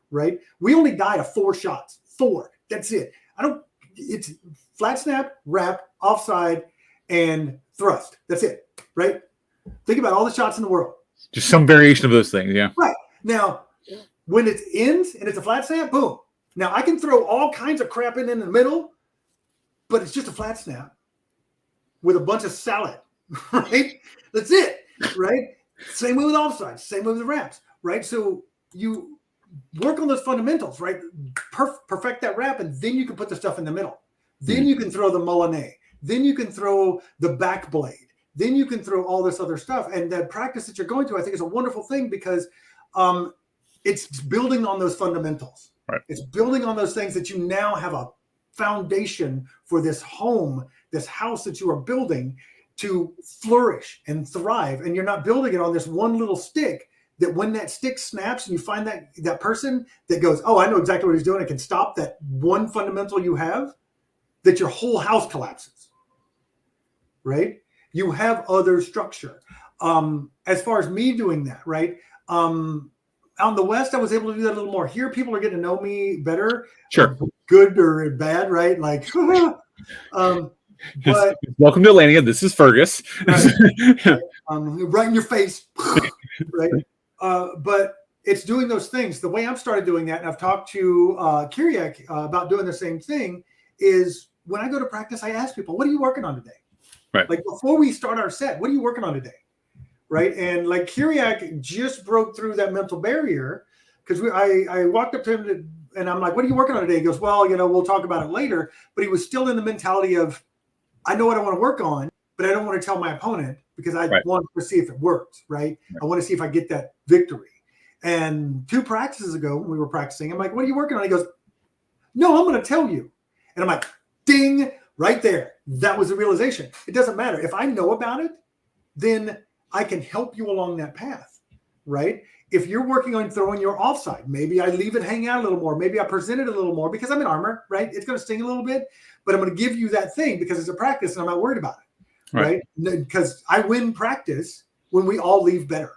right? We only die to 4 shots. 4. That's it. It's flat snap, wrap, offside, and thrust. That's it, right? Think about all the shots in the world. Just some variation of those things, yeah. Right. Now, when it ends and it's a flat snap, boom. Now, I can throw all kinds of crap in the middle, but it's just a flat snap with a bunch of salad, right? That's it, right? Same way with offsides, same way with the wraps, right? So you work on those fundamentals, right? Perfect that wrap, and then you can put the stuff in the middle. Then you can throw the Molinet. Then you can throw the back blade. Then you can throw all this other stuff. And that practice that you're going to, I think, is a wonderful thing because it's building on those fundamentals. Right. It's building on those things that you now have a foundation for this home, this house that you are building to flourish and thrive. And you're not building it on this one little stick that when that stick snaps and you find that person that goes, oh, I know exactly what he's doing, and can stop that one fundamental you have, that your whole house collapses. Right? You have other structure. As far as me doing that, right? On the West, I was able to do that a little more. Here, people are getting to know me better. Sure. Good or bad, right? Like, but welcome to Atlanta. This is Fearghus. Right in your face, right? But it's doing those things. The way I've started doing that, and I've talked to Kyriak about doing the same thing, is when I go to practice, I ask people, what are you working on today? Right. Like before we start our set, what are you working on today? Right. And like Kyriak just broke through that mental barrier because I walked up to him and I'm like, what are you working on today? He goes, well, we'll talk about it later. But he was still in the mentality of, I know what I want to work on, but I don't want to tell my opponent because I want to see if it works. Right. I want to see if I get that victory. And 2 practices ago, when we were practicing, I'm like, what are you working on? He goes, no, I'm going to tell you. And I'm like, ding, right there. That was the realization. It doesn't matter. If I know about it, then I can help you along that path, right? If you're working on throwing your offside, maybe I leave it hang out a little more. Maybe I present it a little more because I'm in armor, right? It's going to sting a little bit, but I'm going to give you that thing because it's a practice and I'm not worried about it, right? Because I win practice when we all leave better,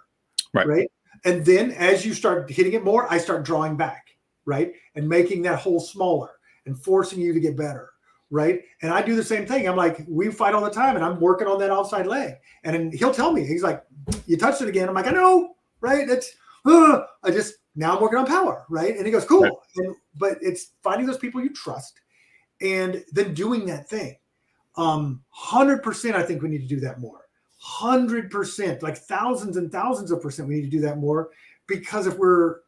right? And then as you start hitting it more, I start drawing back, right? And making that hole smaller and forcing you to get better, right? And I do the same thing. I'm like, we fight all the time and I'm working on that offside leg. And then he'll tell me, he's like, you touched it again. I'm like, I know, right? Now I'm working on power, right? And he goes, cool. But it's finding those people you trust and then doing that thing. 100%, I think we need to do that more. 100%, like thousands and thousands of percent, we need to do that more, because if we're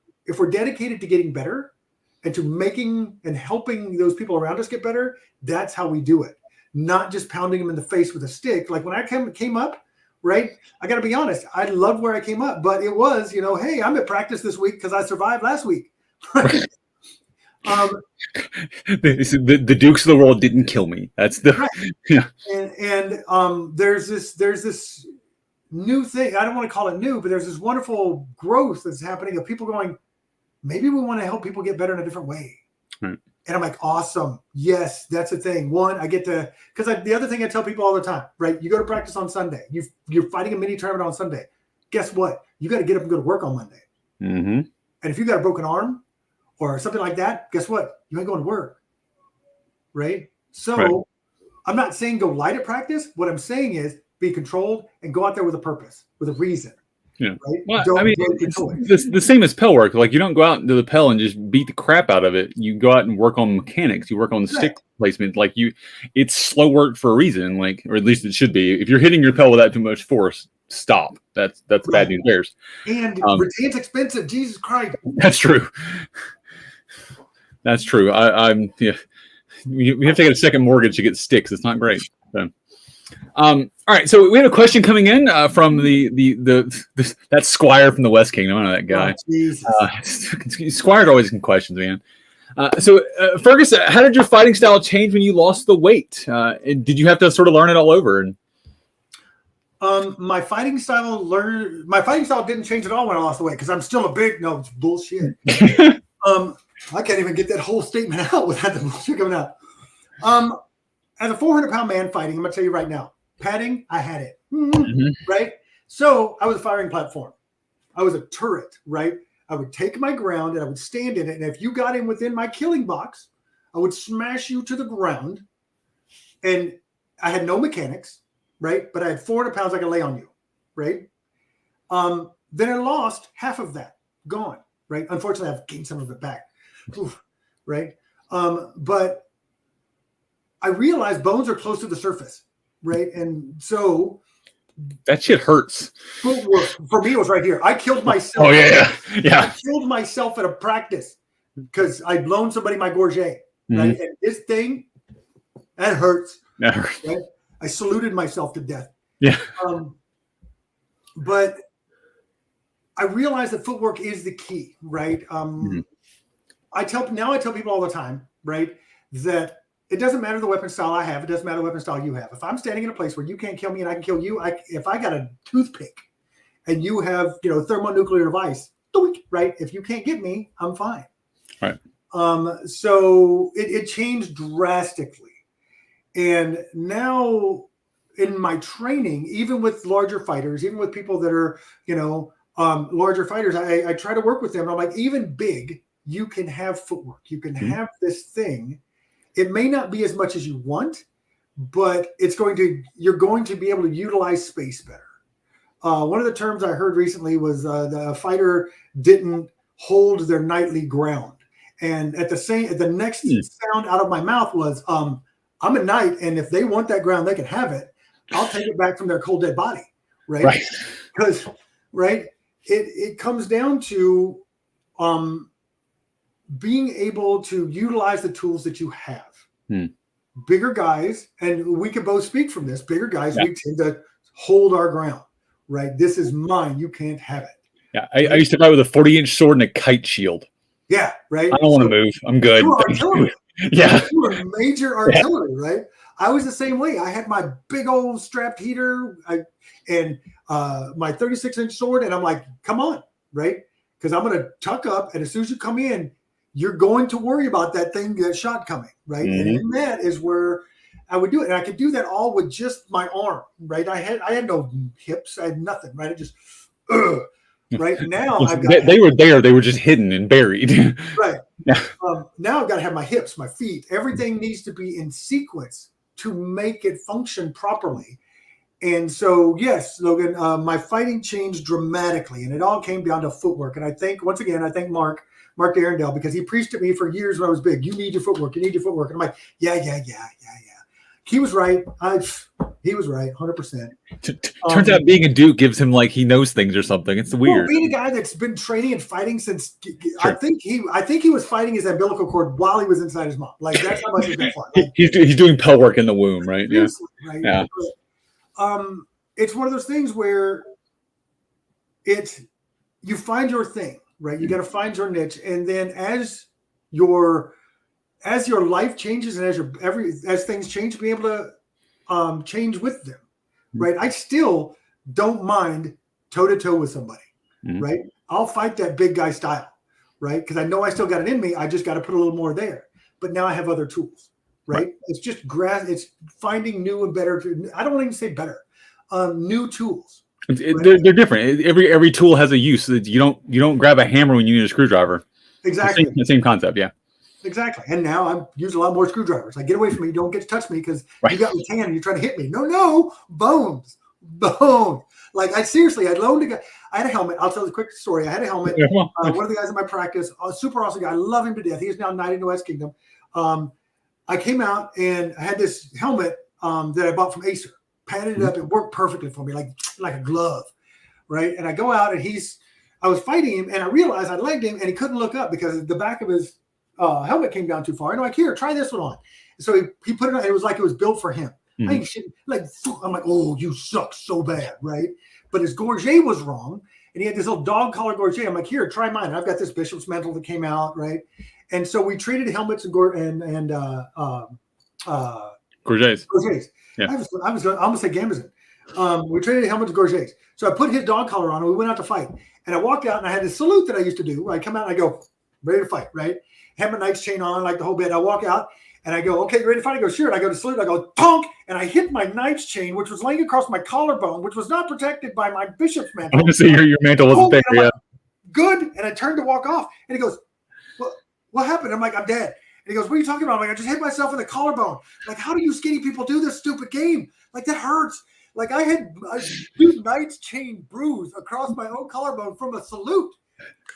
dedicated to getting better and to making and helping those people around us get better, that's how we do it. Not just pounding them in the face with a stick. Like when I came up, right? I got to be honest. I loved where I came up, but it was, hey, I'm at practice this week because I survived last week. Right? The Dukes of the world didn't kill me. That's the right. And there's this new thing. I don't want to call it new, but there's this wonderful growth that's happening of people going, maybe we want to help people get better in a different way. Right. And I'm like, awesome. Yes, that's the thing. One, I get to, because the other thing I tell people all the time, right? You go to practice on Sunday. You're fighting a mini tournament on Sunday. Guess what? You got to get up and go to work on Monday. Mm-hmm. And if you got a broken arm or something like that, guess what? You ain't going to work. Right? So I'm not saying go light at practice. What I'm saying is be controlled and go out there with a purpose, with a reason. Yeah. Right? Well, it's the same as Pell work. Like you don't go out into the Pell and just beat the crap out of it. You go out and work on mechanics. You work on the stick placement. Like it's slow work for a reason. Like, or at least it should be. If you're hitting your Pell without too much force, stop. That's bad news bears. And retain's expensive. Jesus Christ. That's true. That's true. We have to get a second mortgage to get sticks. It's not great. So. All right, so we have a question coming in from that Squire from the West Kingdom. I know that guy. Oh, Squire's always asking questions, man. So Fergus, how did your fighting style change when you lost the weight? And did you have to sort of learn it all over? And my fighting style didn't change at all when I lost the weight because I'm still a big it's bullshit. I can't even get that whole statement out without the bullshit coming out. As a 400-pound man fighting, I'm going to tell you right now, padding, I had it, right? So I was a firing platform. I was a turret, right? I would take my ground and I would stand in it. And if you got in within my killing box, I would smash you to the ground. And I had no mechanics, right? But I had 400 pounds I could lay on you, right? Then I lost half of that, gone, right? Unfortunately, I've gained some of it back, right? But I realized bones are close to the surface, right? And so that shit hurts. Footwork for me was right here. I killed myself. Oh yeah. I killed myself at a practice because I'd loaned somebody my gorget, right? And this thing, that hurts. That hurts. Right? I saluted myself to death. Yeah. But I realized that footwork is the key, right? I tell people all the time, right, that it doesn't matter the weapon style I have. It doesn't matter the weapon style you have. If I'm standing in a place where you can't kill me and I can kill you, if I got a toothpick and you have, thermonuclear device, right? If you can't get me, I'm fine. Right. So it changed drastically. And now in my training, even with larger fighters, even with people that are, larger fighters, I try to work with them. And I'm like, even big, you can have footwork. You can have this thing. It may not be as much as you want, but you're going to be able to utilize space better. One of the terms I heard recently was the fighter didn't hold their nightly ground. And the next sound out of my mouth was, I'm a knight, and if they want that ground, they can have it. I'll take it back from their cold dead body, right? Because, it comes down to being able to utilize the tools that you have. Bigger guys, and we can both speak from this, bigger guys, we tend to hold our ground, right? This is mine. You can't have it. Yeah, I used to fight with a 40-inch sword and a kite shield. Yeah, right. I don't want to move. I'm good. You were artillery. Yeah, right? You were major artillery, right? I was the same way. I had my big old strapped heater and my 36-inch sword, and I'm like, come on, right? Because I'm going to tuck up, and as soon as you come in, you're going to worry about that shot coming, right? Mm-hmm. And that is where I would do it, and I could do that all with just my arm, right? I had no hips, I had nothing, right? I just, right now I've got they were there, they were just hidden and buried, right? Yeah. Now I've got to have my hips, my feet, everything needs to be in sequence to make it function properly. And so, yes, Logan, my fighting changed dramatically, and it all came down to footwork. And I think Mark Darendale, because he preached at me for years when I was big. You need your footwork. You need your footwork. And I'm like, yeah. He was right. He was right, 100%. Turns out being a Duke gives him like he knows things or something. It's weird. Well, being a guy that's been training and fighting since, sure. I think he was fighting his umbilical cord while he was inside his mom. Like that's how much he's been fought. Like, he's doing pel work in the womb, right? Yeah. Right? Yeah. It's one of those things where you find your thing, right? You got to find your niche, and then as your life changes and as things change, be able to change with them, right? I still don't mind toe to toe with somebody, right? I'll fight that big guy style, right? Because I know I still got it in me. I just got to put a little more there. But now I have other tools, right? It's just it's finding new and better. I don't even say better, new tools. They're different. Every tool has a use. You don't grab a hammer when you need a screwdriver. Exactly. The same concept, yeah. Exactly. And now I'm using a lot more screwdrivers. Like, get away from me. Don't get to touch me because you got me tan and you're trying to hit me. No, bones. Like, I loaned a guy. I had a helmet. I'll tell you a quick story. I had a helmet. One of the guys in my practice, a super awesome guy. I love him to death. He is now knighted in the West Kingdom. I came out and I had this helmet that I bought from Acer. Padded it up. It worked perfectly for me, like a glove, right? And I go out and I was fighting him and I realized I legged him and he couldn't look up because the back of his helmet came down too far. And I'm like, here, try this one on. So he put it on. It was like it was built for him. I'm like, oh, you suck so bad, right? But his gorget was wrong. And he had this little dog collar gorget. I'm like, here, try mine. And I've got this bishop's mantle that came out, right? And so we traded helmets and gorgets. Yeah. I was almost say Gamazin. We traded helmets and gorgets. So I put his dog collar on and we went out to fight. And I walked out and I had this salute that I used to do where I come out and I go, ready to fight, right? Have my knight's chain on, like the whole bit. I walk out and I go, okay, you ready to fight? I go, sure. And I go to salute. I go, tonk. And I hit my knight's chain, which was laying across my collarbone, which was not protected by my bishop's mantle. I'm going to say your mantle wasn't there. Yeah. Like, good. And I turned to walk off. And he goes, what happened? I'm like, I'm dead. And he goes, what are you talking about? I'm like, I just hit myself in the collarbone. Like, how do you skinny people do this stupid game? Like, that hurts. Like, I had a knight's chain bruise across my own collarbone from a salute.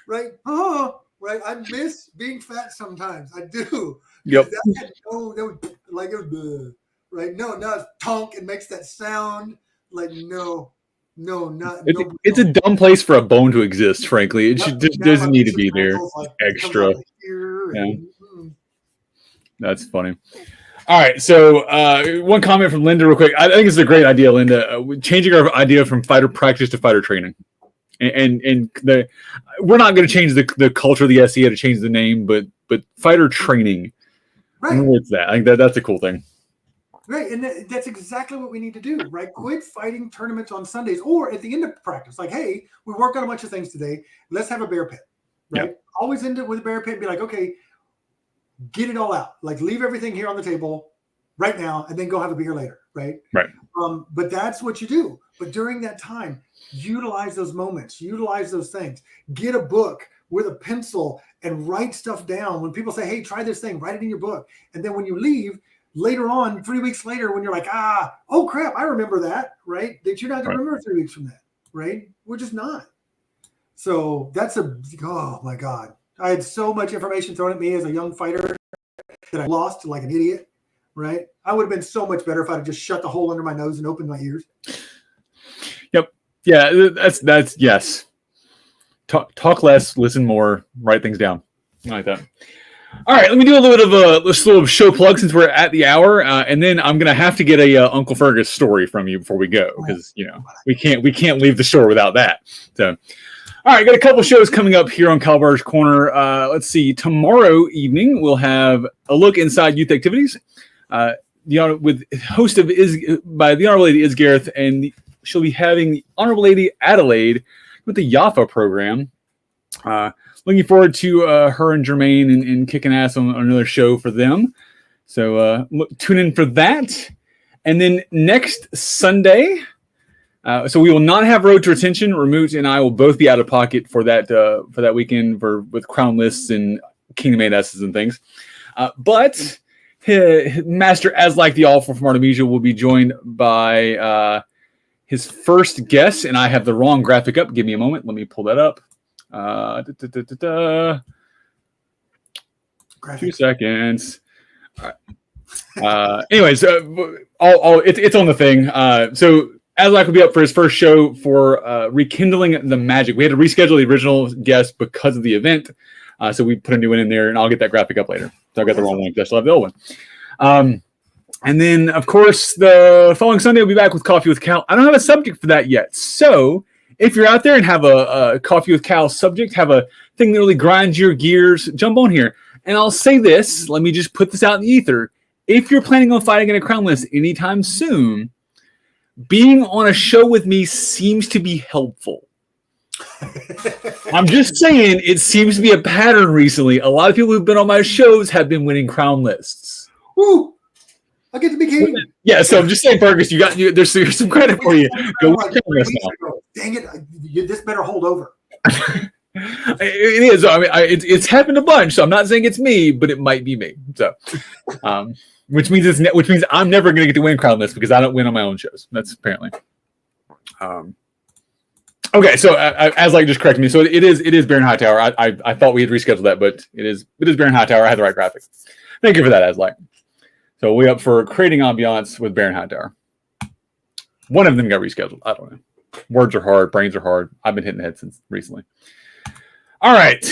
Right? Right? I miss being fat sometimes. I do. Yep. Right? No, it's tonk. It makes that sound. Like, no. It's a dumb place for a bone to exist, frankly. It doesn't need to be there. Extra. Yeah. That's funny. All right. So one comment from Linda real quick. I think it's a great idea, Linda. Changing our idea from fighter practice to fighter training. And we're not going to change the culture of the SCA to change the name, but fighter training. Right. What's that? I think that's a cool thing. Right. And that's exactly what we need to do, right? Quit fighting tournaments on Sundays or at the end of practice. Like, hey, we worked on a bunch of things today. Let's have a bear pit, right? Yep. Always end it with a bear pit and be like, okay, get it all out. Like, leave everything here on the table right now and then go have a beer later, right? Right. But that's what you do. But during that time, utilize those moments, utilize those things. Get a book with a pencil and write stuff down. When people say, hey, try this thing, write it in your book. And then when you leave, later on, 3 weeks later, when you're like, oh crap, I remember that, right? That you're not going to remember 3 weeks from that, right? We're just not. So that's oh my God. I had so much information thrown at me as a young fighter that I lost like an idiot, right? I would have been so much better if I'd have just shut the hole under my nose and opened my ears. Yep. Yeah, that's yes. Talk less, listen more, write things down. I like that. All right, let me do a little bit of show plug since we're at the hour, and then I'm gonna have to get a Uncle Fearghus story from you before we go because we can't leave the store without that. So, All right, got a couple shows coming up here on Kal-bardr's Corner. Let's see. Tomorrow evening, we'll have a look inside youth activities. With host of by the Honorable Lady Isgareth, and she'll be having the Honorable Lady Adelaide with the Yafa program. Looking forward to her and Jermaine and kicking ass on another show for them. So tune in for that. And then next Sunday, so we will not have Road to Retention. Remote and I will both be out of pocket for that weekend with crown lists and Kingdom 8S's and things. But Master Aslak the Awful from Artemisia will be joined by his first guest, and I have the wrong graphic up. Give me a moment. Let me pull that up. 2 seconds. All right. Anyways, it's on the thing. So Aslak will be up for his first show for Rekindling the Magic. We had to reschedule the original guest because of the event. So we put a new one in there, and I'll get that graphic up later. So I got the wrong one. I still have the old one. And then, of course, the following Sunday, we'll be back with Coffee with Cal. I don't have a subject for that yet. So if you're out there and have a Coffee with Cal subject, have a thing that really grinds your gears, jump on here. And I'll say this. Let me just put this out in the ether. If you're planning on fighting in a crown list anytime soon, being on a show with me seems to be helpful. I'm just saying, it seems to be a pattern recently. A lot of people who've been on my shows have been winning crown lists. Woo! I get to be king. Yeah, so I'm just saying, Fearghus, there's some credit for you. Go win crown list now. Dang it! This better hold over. It is. I mean, it's happened a bunch, so I'm not saying it's me, but it might be me. So, which means I'm never going to get to win crown list because I don't win on my own shows. That's apparently. Okay, so Aslak just corrected me. So it is Baron Hightower. I thought we had rescheduled that, but it is Baron Hightower. I had the right graphic. Thank you for that, Aslak. So we up for creating ambiance with Baron Hightower. One of them got rescheduled. I don't know. Words are hard. Brains are hard. I've been hitting the head since recently. All right.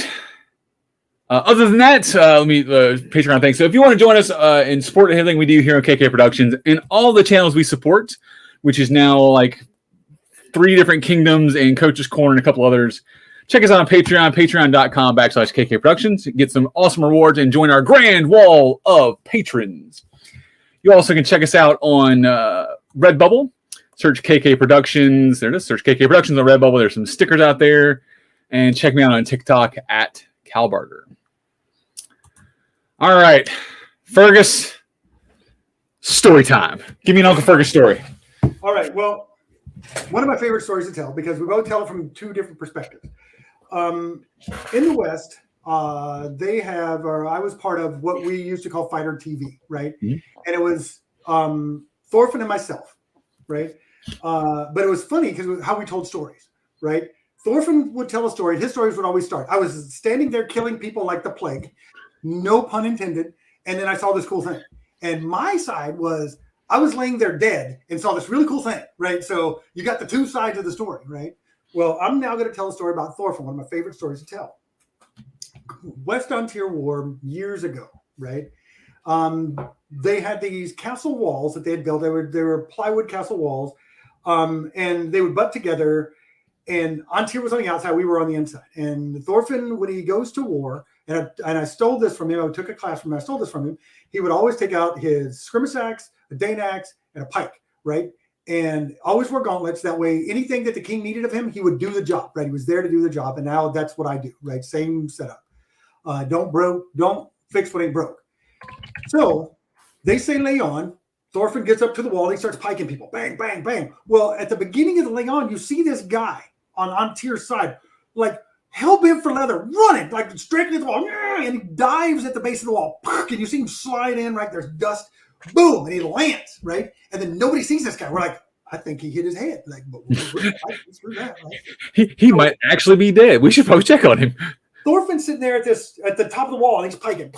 Other than that, let me Patreon thanks. So if you want to join us and support everything we do here on KK Productions and all the channels we support, which is now like 3 different kingdoms and Coach's Corner and a couple others, check us out on Patreon, patreon.com/KK Productions. Get some awesome rewards and join our grand wall of patrons. You also can check us out on Redbubble. Search KK Productions. There it is. Search KK Productions on Redbubble. There's some stickers out there. And check me out on TikTok at Kal-bardr. All right. Fearghus, story time. Give me an Uncle Fearghus story. All right. Well, one of my favorite stories to tell because we both tell it from 2 different perspectives. In the West, they have, or I was part of what we used to call Fighter TV, right? Mm-hmm. And it was Thorfinn and myself, right? But it was funny because it was how we told stories, right? Thorfinn would tell a story. And his stories would always start. I was standing there killing people like the plague, no pun intended. And then I saw this cool thing. And my side was I was laying there dead and saw this really cool thing, right? So you got the 2 sides of the story, right? Well, I'm now going to tell a story about Thorfinn, one of my favorite stories to tell. West Frontier War years ago, right? They had these castle walls that they had built. They were plywood castle walls, and they would butt together. And Antir was on the outside, we were on the inside. And Thorfinn, when he goes to war, and I stole this from him, I took a class from him, I stole this from him, he would always take out his skirmish axe, a Dane axe, and a pike, right? And always wore gauntlets. That way, anything that the king needed of him, he would do the job, right? He was there to do the job. And now that's what I do, right? Same setup. Don't fix what ain't broke. So they say lay on. Thorfinn gets up to the wall. He starts piking people. Bang, bang, bang. Well, at the beginning of the lay on, you see this guy on Antir's side, like hell-bent for leather, running, like straight at the wall. And he dives at the base of the wall. And you see him slide in, right? There's dust. Boom. And he lands, right? And then nobody sees this guy. We're like, I think he hit his head. Like, but screw that, right? He might actually be dead. We should probably check on him. Thorfinn's sitting there at the top of the wall, and he's piking,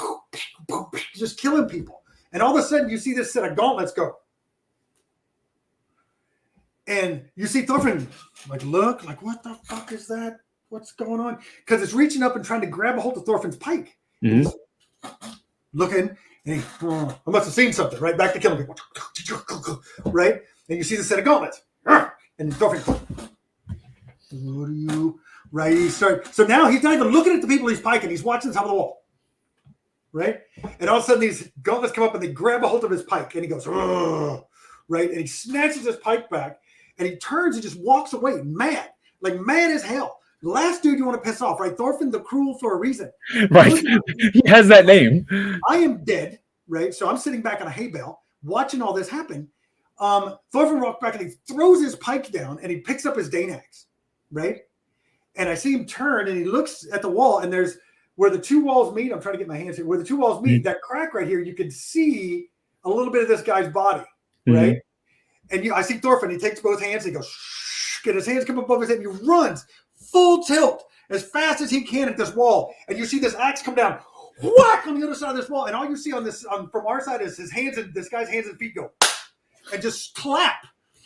just killing people. And all of a sudden, you see this set of gauntlets go. And you see Thorfinn, like, look, like, what the fuck is that? What's going on? Because it's reaching up and trying to grab a hold of Thorfinn's pike. Mm-hmm. Looking, and he, I must have seen something, right? Back to killing people. Right? And you see the set of gauntlets. And Thorfinn, right? So now he's not even looking at the people he's piking. He's watching the top of the wall, right? And all of a sudden these gauntlets come up and they grab a hold of his pike, and he goes, "Ugh," right? And he snatches his pike back, and he turns and just walks away, mad as hell. The last dude you want to piss off, right? Thorfinn the Cruel for a reason. Right. He has that name. I am dead, right? So I'm sitting back on a hay bale watching all this happen. Thorfinn walks back and he throws his pike down and he picks up his Dane axe, right? And I see him turn and he looks at the wall, and there's where the two walls meet. I'm trying to get my hands here. Where the two walls meet, that crack right here, you can see a little bit of this guy's body, right? And I see Thorfinn. He takes both hands. And he goes, shh, and his hands come above his head. And he runs full tilt as fast as he can at this wall. And you see this axe come down, whack, on the other side of this wall. And all you see on this from our side is his hands, and this guy's hands and feet go and just clap,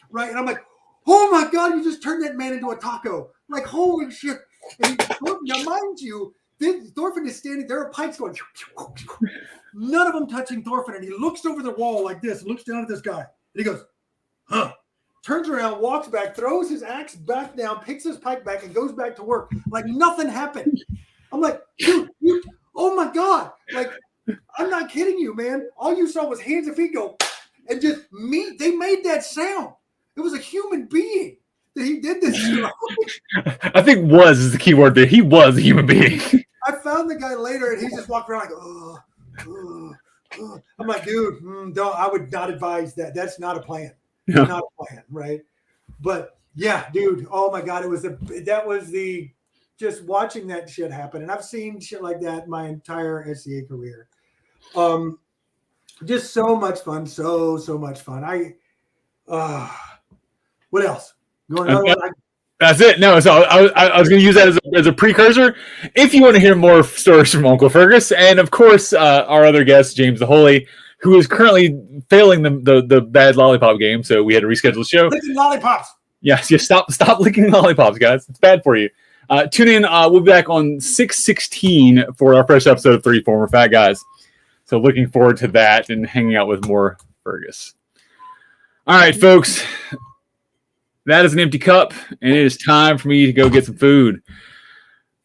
right? And I'm like, oh my God, you just turned that man into a taco. Like, holy shit. And now, mind you, Thorfinn is standing there, pikes going, none of them touching Thorfinn. And he looks over the wall like this, looks down at this guy. And he goes, huh. Turns around, walks back, throws his axe back down, picks his pike back, and goes back to work like nothing happened. I'm like, dude, oh my God. Like, I'm not kidding you, man. All you saw was hands and feet go, and just me. They made that sound. It was a human being that he did this to. I think "was" is the key word there. He was a human being. I found the guy later, and he just walked around like, oh. I'm like, dude, don't. I would not advise that. That's not a plan. Yeah. Not a plan, right? But yeah, dude. Oh my God, that was the just watching that shit happen, and I've seen shit like that my entire SCA career. Just so much fun, so much fun. What else? That's it. No, so I was going to use that as a precursor. If you want to hear more stories from Uncle Fearghus, and of course our other guest James the Holy, who is currently failing the bad lollipop game, so we had to reschedule the show. Licking lollipops. Yes, stop licking lollipops, guys. It's bad for you. Tune in. We'll be back on 6/16 for our fresh episode of 3 Former Fat Guys. So looking forward to that and hanging out with more Fearghus. All right, folks. That is an empty cup, and it is time for me to go get some food.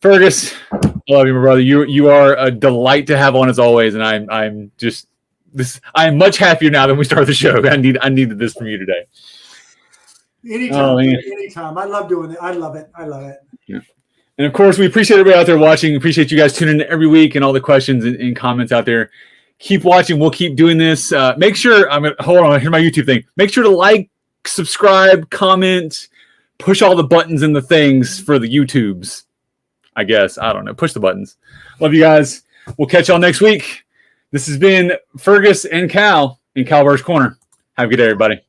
Fearghus, I love you, my brother. You are a delight to have on as always, and I'm much happier now than we started the show. I needed this from you today. Anytime. I love doing it. I love it. Yeah. And of course, we appreciate everybody out there watching. Appreciate you guys tuning in every week and all the questions and comments out there. Keep watching. We'll keep doing this. Make sure hold on. Here's my YouTube thing. Make sure to like, subscribe, comment, push all the buttons and the things for the YouTubes. I guess. I don't know. Push the buttons. Love you guys. We'll catch y'all next week. This has been Fearghus and Cal in Kal-bardr's Corner. Have a good day, everybody.